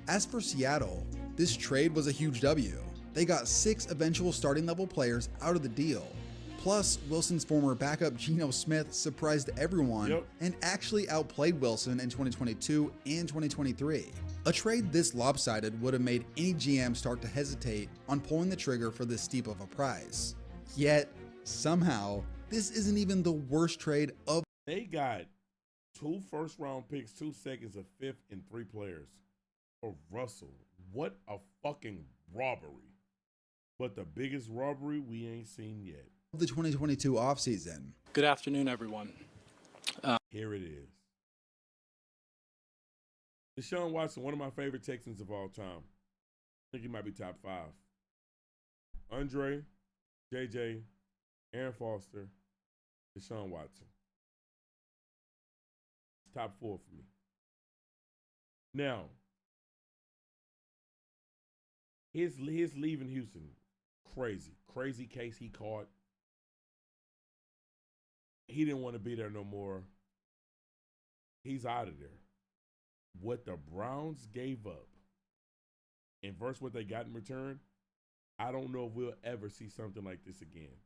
As for Seattle, this trade was a huge W. They got 6 eventual starting level players out of the deal. Plus, Wilson's former backup Geno Smith surprised everyone and actually outplayed Wilson in 2022 and 2023. A trade this lopsided would have made any GM start to hesitate on pulling the trigger for this steep of a price. Yet, somehow, this isn't even the worst trade of. They got 2 first-round picks, 2 seconds, a 5th, and 3 players for Russell. What a fucking robbery. But the biggest robbery we ain't seen yet. The 2022 offseason. Good afternoon, everyone. Here it is. Deshaun Watson, one of my favorite Texans of all time. I think he might be top 5. Andre, JJ, Aaron Foster, Deshaun Watson. Top 4 for me. Now, his leaving Houston, crazy case he caught. He didn't want to be there no more. He's out of there. What the Browns gave up and versus what they got in return, I don't know if we'll ever see something like this again.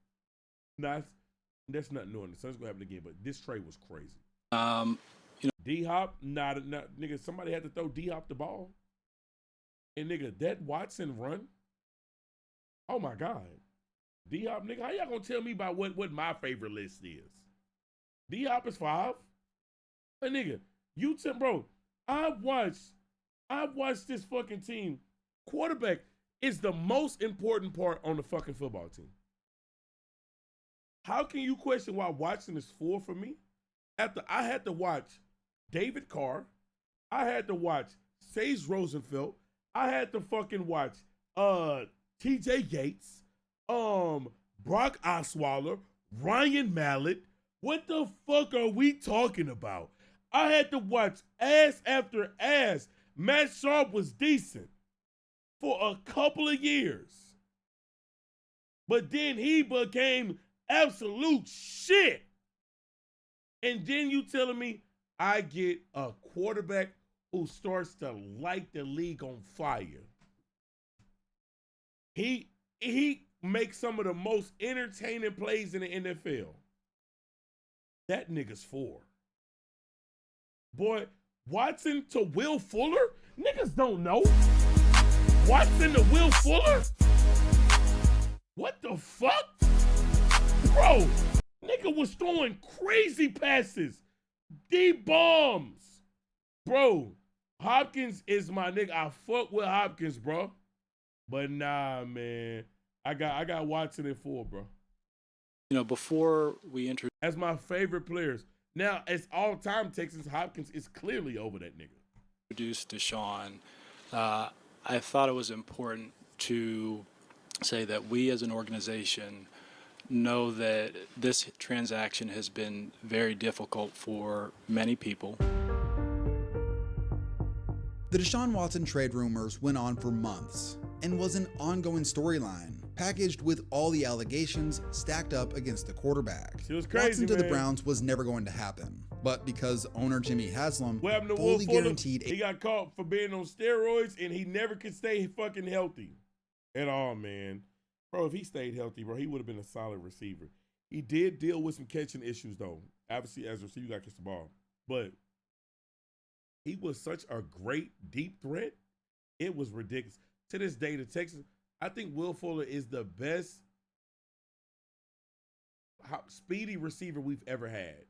That's not new, and the Suns gonna happen again, but this trade was crazy. D-Hop, not nigga, somebody had to throw D-Hop the ball. And nigga, that Watson run, oh my God. D-Hop, nigga, how y'all gonna tell me about what my favorite list is? D-Hop is 5. But nigga, you tell, bro, I've watched this fucking team. Quarterback is the most important part on the fucking football team. How can you question why Watson is 4 for me? After I had to watch David Carr, I had to watch Sage Rosenfeld, I had to fucking watch TJ Yates, Brock Osweiler, Ryan Mallett. What the fuck are we talking about? I had to watch ass after ass. Matt Sharp was decent for a couple of years. But then he became absolute shit. And then you telling me I get a quarterback who starts to light the league on fire. He makes some of the most entertaining plays in the NFL. That nigga's 4. Boy, Watson to Will Fuller? Niggas don't know. Watson to Will Fuller? What the fuck? Bro, nigga was throwing crazy passes. D-bombs. Bro, Hopkins is my nigga. I fuck with Hopkins, bro. But nah, man. I got Watson at 4, bro. You know, before we introduce... As my favorite players. Now, as all-time Texans, Hopkins is clearly over that nigga. Introduce Deshaun. I thought it was important to say that we as an organization know that this transaction has been very difficult for many people. The Deshaun Watson trade rumors went on for months and was an ongoing storyline, packaged with all the allegations stacked up against the quarterback. It was crazy, Watson to man. the Browns was never going to happen, but because owner Jimmy Haslam What happened to fully Will Fuller? guaranteed He got caught for being on steroids, and he never could stay fucking healthy at all, man. Bro, if he stayed healthy, bro, he would have been a solid receiver. He did deal with some catching issues, though. Obviously, as a receiver, you got to catch the ball. But he was such a great deep threat. It was ridiculous. To this day, the Texans, I think Will Fuller is the best speedy receiver we've ever had.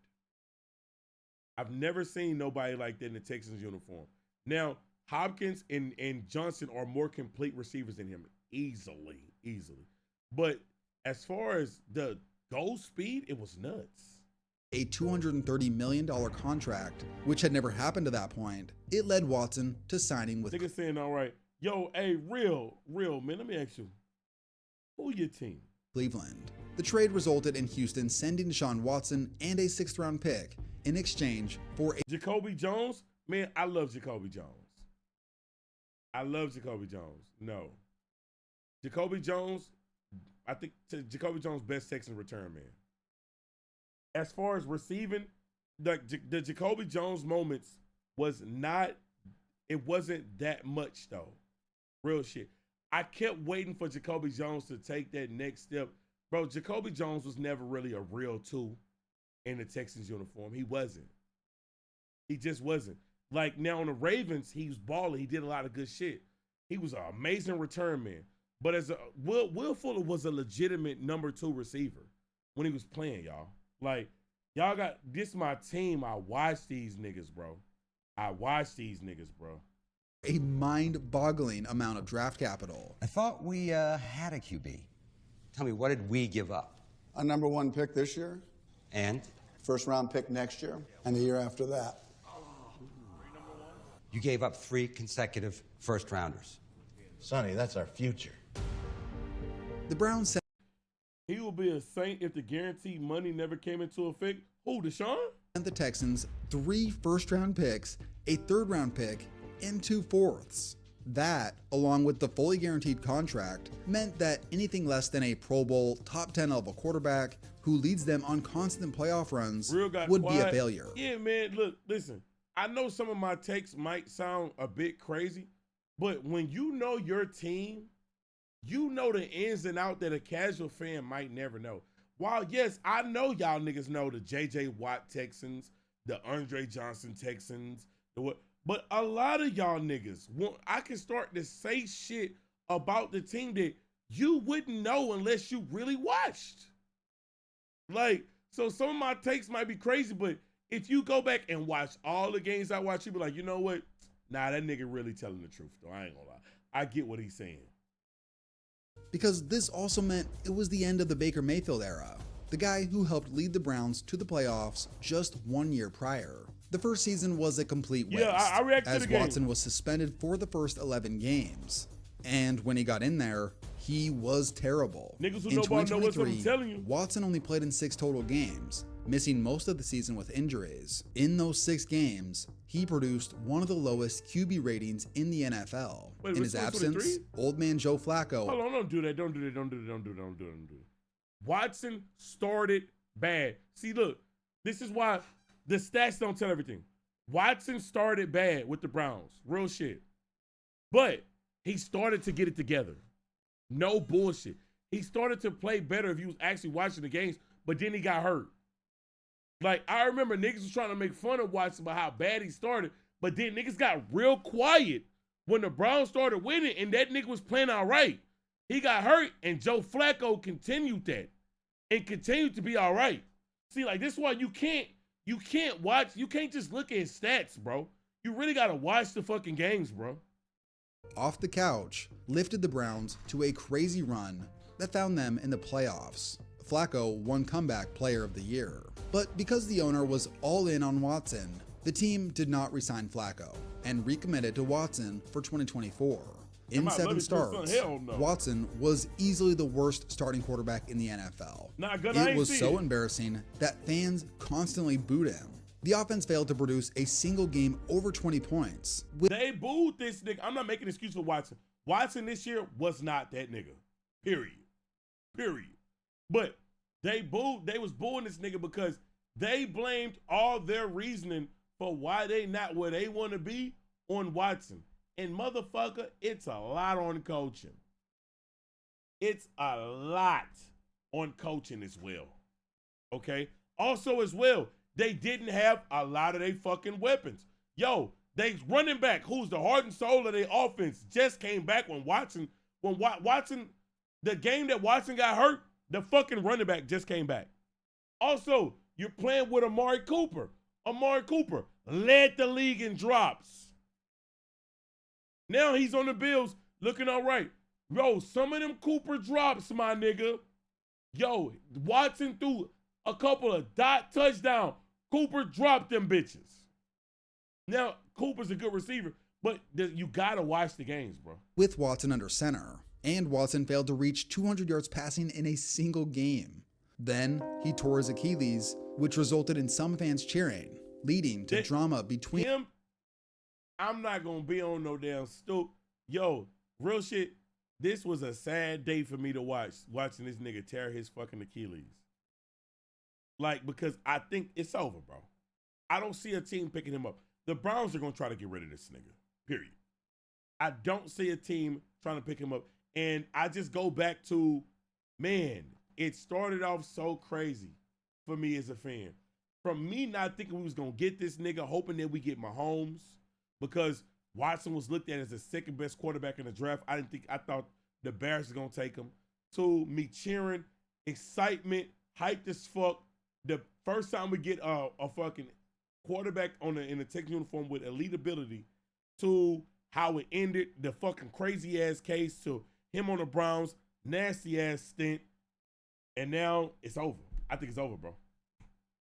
I've never seen nobody like that in the Texans uniform. Now, Hopkins and Johnson are more complete receivers than him. Easily. But as far as the goal speed, it was nuts. A $230 million contract, which had never happened to that point, it led Watson to signing with... Nigga saying, all right, yo, hey, real, man, let me ask you, who your team? Cleveland. The trade resulted in Houston sending Deshaun Watson and a 6th-round pick in exchange for a... Jacoby Jones? Man, I love Jacoby Jones. No. Jacoby Jones, I think Jacoby Jones best Texan return, man. As far as receiving, the Jacoby Jones moments wasn't that much, though. Real shit. I kept waiting for Jacoby Jones to take that next step. Bro, Jacoby Jones was never really a real 2 in the Texans uniform. He wasn't. He just wasn't. Like, now on the Ravens, he was balling. He did a lot of good shit. He was an amazing return man. But as Will Fuller was a legitimate number 2 receiver when he was playing, y'all. Like, y'all got, this my team. I watch these niggas, bro. A mind-boggling amount of draft capital. I thought we had a QB. Tell me, what did we give up? A number 1 pick this year. And? 1st-round pick next year. And the year after that. You gave up 3 consecutive first-rounders. Sonny, that's our future. The Browns said he will be a saint if the guaranteed money never came into effect. Who, Deshaun? And the Texans 3 first-round picks, a 3rd-round pick, and 2 4ths. That, along with the fully guaranteed contract, meant that anything less than a Pro Bowl top 10 level quarterback who leads them on constant playoff runs would be a failure. Yeah, man, look, listen. I know some of my takes might sound a bit crazy, but when you know your team, you know the ins and outs that a casual fan might never know. While, yes, I know y'all niggas know the J.J. Watt Texans, the Andre Johnson Texans, but a lot of y'all niggas, I can start to say shit about the team that you wouldn't know unless you really watched. Like, so some of my takes might be crazy, but if you go back and watch all the games I watch, you be like, you know what? Nah, that nigga really telling the truth, though. I ain't gonna lie. I get what he's saying. Because this also meant it was the end of the Baker Mayfield era, the guy who helped lead the Browns to the playoffs just 1 year prior. The first season was a complete waste, I reacted as to the game. Watson was suspended for the first 11 games. And when he got in there, he was terrible. Niggas who in know about know what I'm 2023, telling you. Watson only played in 6 total games, missing most of the season with injuries. In those 6 games, he produced one of the lowest QB ratings in the NFL. Wait, in his absence, old man Joe Flacco. Hold on, don't do that. Don't do that. Watson started bad. See, look, this is why the stats don't tell everything. Watson started bad with the Browns. Real shit. But he started to get it together. No bullshit. He started to play better if you was actually watching the games, but then he got hurt. Like, I remember niggas was trying to make fun of Watson about how bad he started, but then niggas got real quiet when the Browns started winning and that nigga was playing all right. He got hurt, and Joe Flacco continued that and continued to be all right. See, like, this is why you can't just look at stats, bro. You really got to watch the fucking games, bro. Off the couch lifted the Browns to a crazy run that found them in the playoffs. Flacco won Comeback Player of the Year. But because the owner was all in on Watson, the team did not re-sign Flacco and recommitted to Watson for 2024. In 7 starts, Watson was easily the worst starting quarterback in the NFL. It was so embarrassing that fans constantly booed him. The offense failed to produce a single game over 20 points. They booed this nigga. I'm not making an excuse for Watson. Watson this year was not that nigga. Period. But they was booing this nigga because they blamed all their reasoning for why they not where they want to be on Watson. And motherfucker, it's a lot on coaching. It's a lot on coaching as well. Okay? Also as well, they didn't have a lot of their fucking weapons. Yo, they running back, who's the heart and soul of their offense, just came back when Watson, the game that Watson got hurt, the fucking running back just came back. Also, you're playing with Amari Cooper. Amari Cooper led the league in drops. Now he's on the Bills looking all right. Yo, some of them Cooper drops, my nigga. Yo, Watson threw a couple of dot touchdowns. Cooper dropped them bitches. Now, Cooper's a good receiver, but you got to watch the games, bro. With Watson under center, and Watson failed to reach 200 yards passing in a single game. Then he tore his Achilles, which resulted in some fans cheering, leading to drama between him. I'm not going to be on no damn stoop. Yo, real shit, this was a sad day for me to watching this nigga tear his fucking Achilles. Like, because I think it's over, bro. I don't see a team picking him up. The Browns are going to try to get rid of this nigga, period. I don't see a team trying to pick him up. And I just go back to, man, it started off so crazy for me as a fan. From me not thinking we was going to get this nigga, hoping that we get Mahomes, because Watson was looked at as the second best quarterback in the draft. I thought the Bears were going to take him. To me cheering, excitement, hyped as fuck. The first time we get a fucking quarterback in a Texas uniform with elite ability, to how it ended, the fucking crazy ass case, to him on the Browns, nasty ass stint, and now it's over. I think it's over, bro.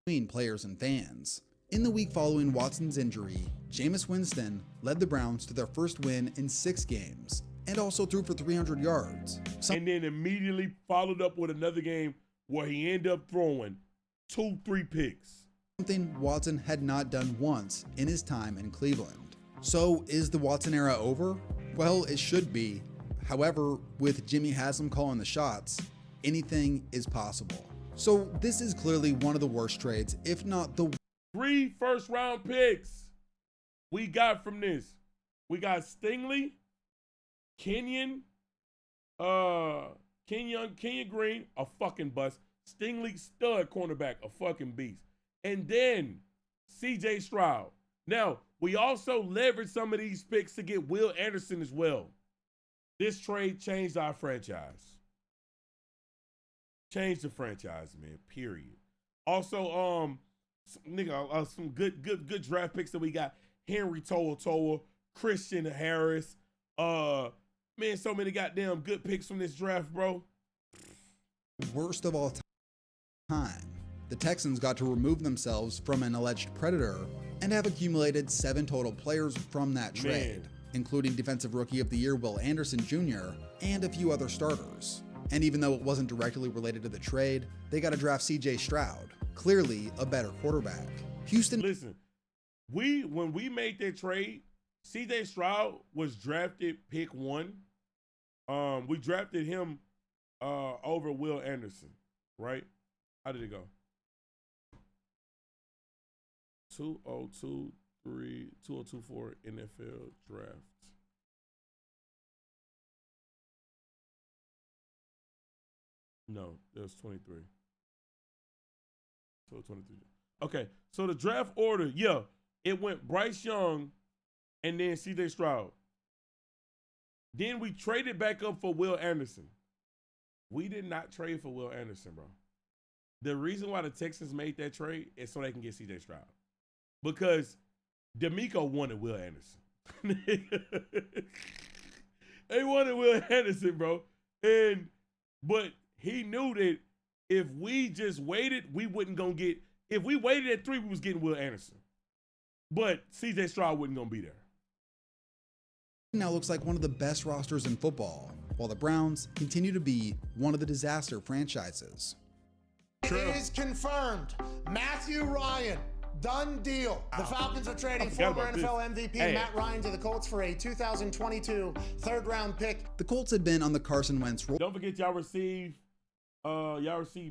Between players and fans. In the week following Watson's injury, Jameis Winston led the Browns to their first win in 6 games and also threw for 300 yards. And then immediately followed up with another game where he ended up throwing 2-3 picks. Something Watson had not done once in his time in Cleveland. So is the Watson era over? Well, it should be. However, with Jimmy Haslam calling the shots, anything is possible. So this is clearly one of the worst trades, if not the 3 first-round picks we got from this. We got Stingley, Kenyon Green, a fucking bust. Stingley, stud cornerback, a fucking beast. And then C.J. Stroud. Now, we also leveraged some of these picks to get Will Anderson as well. This trade changed our franchise. Changed the franchise, man, period. Also, some good draft picks that we got. Henry To'oTo'o, Christian Harris. Man, so many goddamn good picks from this draft, bro. Worst of all time. The Texans got to remove themselves from an alleged predator and have accumulated 7 total players from that trade, including Defensive Rookie of the Year Will Anderson Jr. and a few other starters. And even though it wasn't directly related to the trade, they got to draft C.J. Stroud, clearly a better quarterback. Houston. Listen, when we made that trade, C.J. Stroud was drafted pick 1. We drafted him over Will Anderson, right? How did it go? 2024 NFL draft. No, that was 23. So 23. Okay, so the draft order, yeah, it went Bryce Young and then C.J. Stroud. Then we traded back up for Will Anderson. We did not trade for Will Anderson, bro. The reason why the Texans made that trade is so they can get C.J. Stroud. Because D'Amico wanted Will Anderson. They wanted Will Anderson, bro. But he knew that if we just waited, we wasn't going to get, if we waited at 3, we was getting Will Anderson. But C.J. Stroud wasn't going to be there. Now looks like one of the best rosters in football, while the Browns continue to be one of the disaster franchises. It is confirmed. Matthew Ryan, done deal. The Falcons are trading former NFL MVP Matt Ryan to the Colts for a 2022 third-round pick. The Colts had been on the Carson Wentz roll. Don't forget y'all receive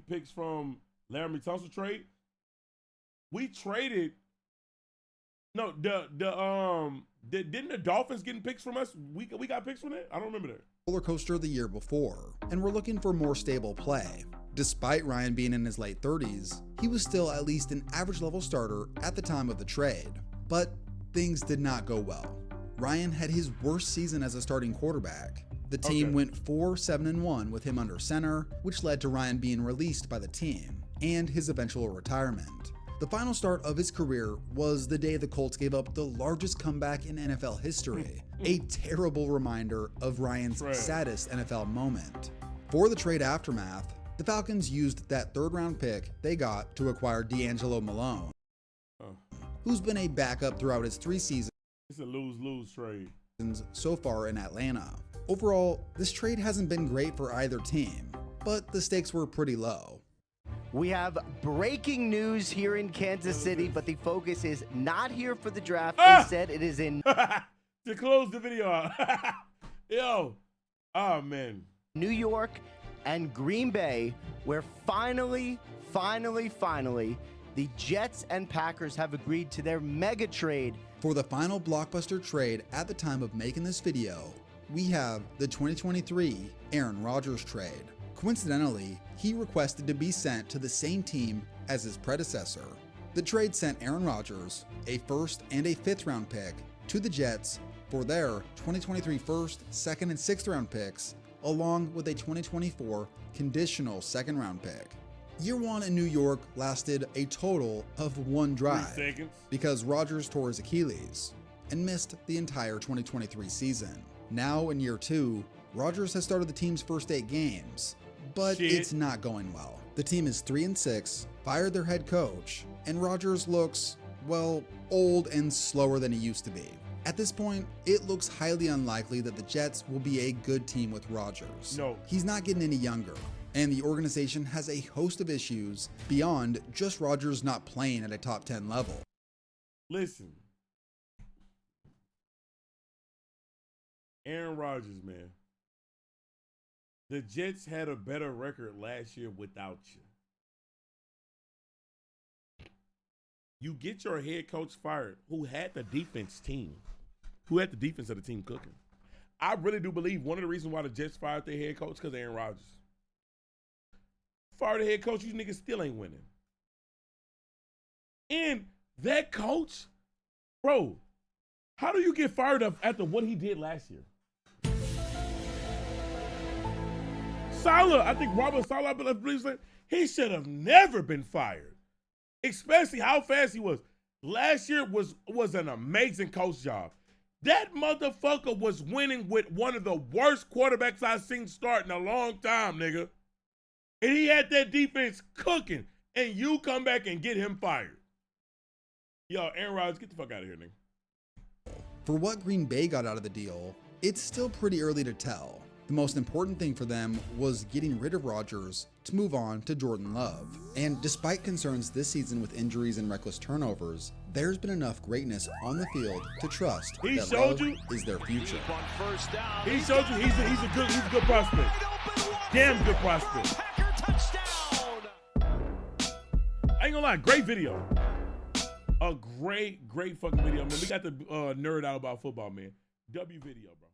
picks from Laramie Tunsil trade. We traded. No, didn't the Dolphins getting picks from us? We got picks from that? I don't remember that. Roller coaster the year before, and we're looking for more stable play. Despite Ryan being in his late 30s, he was still at least an average level starter at the time of the trade. But things did not go well. Ryan had his worst season as a starting quarterback. The team went 4-7-1 with him under center, which led to Ryan being released by the team and his eventual retirement. The final start of his career was the day the Colts gave up the largest comeback in NFL history, a terrible reminder of Ryan's saddest NFL moment. For the trade aftermath, the Falcons used that third-round pick they got to acquire D'Angelo Malone, who's been a backup throughout his 3 seasons. It's a lose-lose trade So far in Atlanta. Overall, this trade hasn't been great for either team, but the stakes were pretty low. We have breaking news here in Kansas City, but the focus is not here for the draft. Instead, it is in to close the video out. Yo, oh man, New York and Green Bay, where finally, the Jets and Packers have agreed to their mega trade. For the final blockbuster trade at the time of making this video, we have the 2023 Aaron Rodgers trade. Coincidentally, he requested to be sent to the same team as his predecessor. The trade sent Aaron Rodgers, a first and a 5th round pick, to the Jets for their 2023 first, second, and 6th round picks, along with a 2024 conditional 2nd round pick. Year 1 in New York lasted a total of 1 drive 3 seconds. Because Rodgers tore his Achilles and missed the entire 2023 season. Now in year 2, Rodgers has started the team's first 8 games, but it's not going well. The team is 3-6, fired their head coach, and Rodgers looks, well, old and slower than he used to be. At this point, it looks highly unlikely that the Jets will be a good team with Rodgers. No. He's not getting any younger, and the organization has a host of issues beyond just Rodgers not playing at a top 10 level. Listen, Aaron Rodgers, man. The Jets had a better record last year without you. You get your head coach fired, who had the defense of the team cooking. I really do believe one of the reasons why the Jets fired their head coach because of Aaron Rodgers. Fire the head coach, you niggas still ain't winning. And that coach, bro, how do you get fired up after what he did last year? Saleh, I think Robert Saleh, he should have never been fired, especially how fast he was. Last year was an amazing coach job. That motherfucker was winning with one of the worst quarterbacks I've seen start in a long time, nigga. And he had that defense cooking, and you come back and get him fired. Yo, Aaron Rodgers, get the fuck out of here, nigga. For what Green Bay got out of the deal, it's still pretty early to tell. The most important thing for them was getting rid of Rodgers to move on to Jordan Love. And despite concerns this season with injuries and reckless turnovers, there's been enough greatness on the field to trust that Love is their future. He showed you he's a good prospect. Damn good prospect. I ain't gonna lie, great video. A great fucking video, man. We got to nerd out about football, man. W video, bro.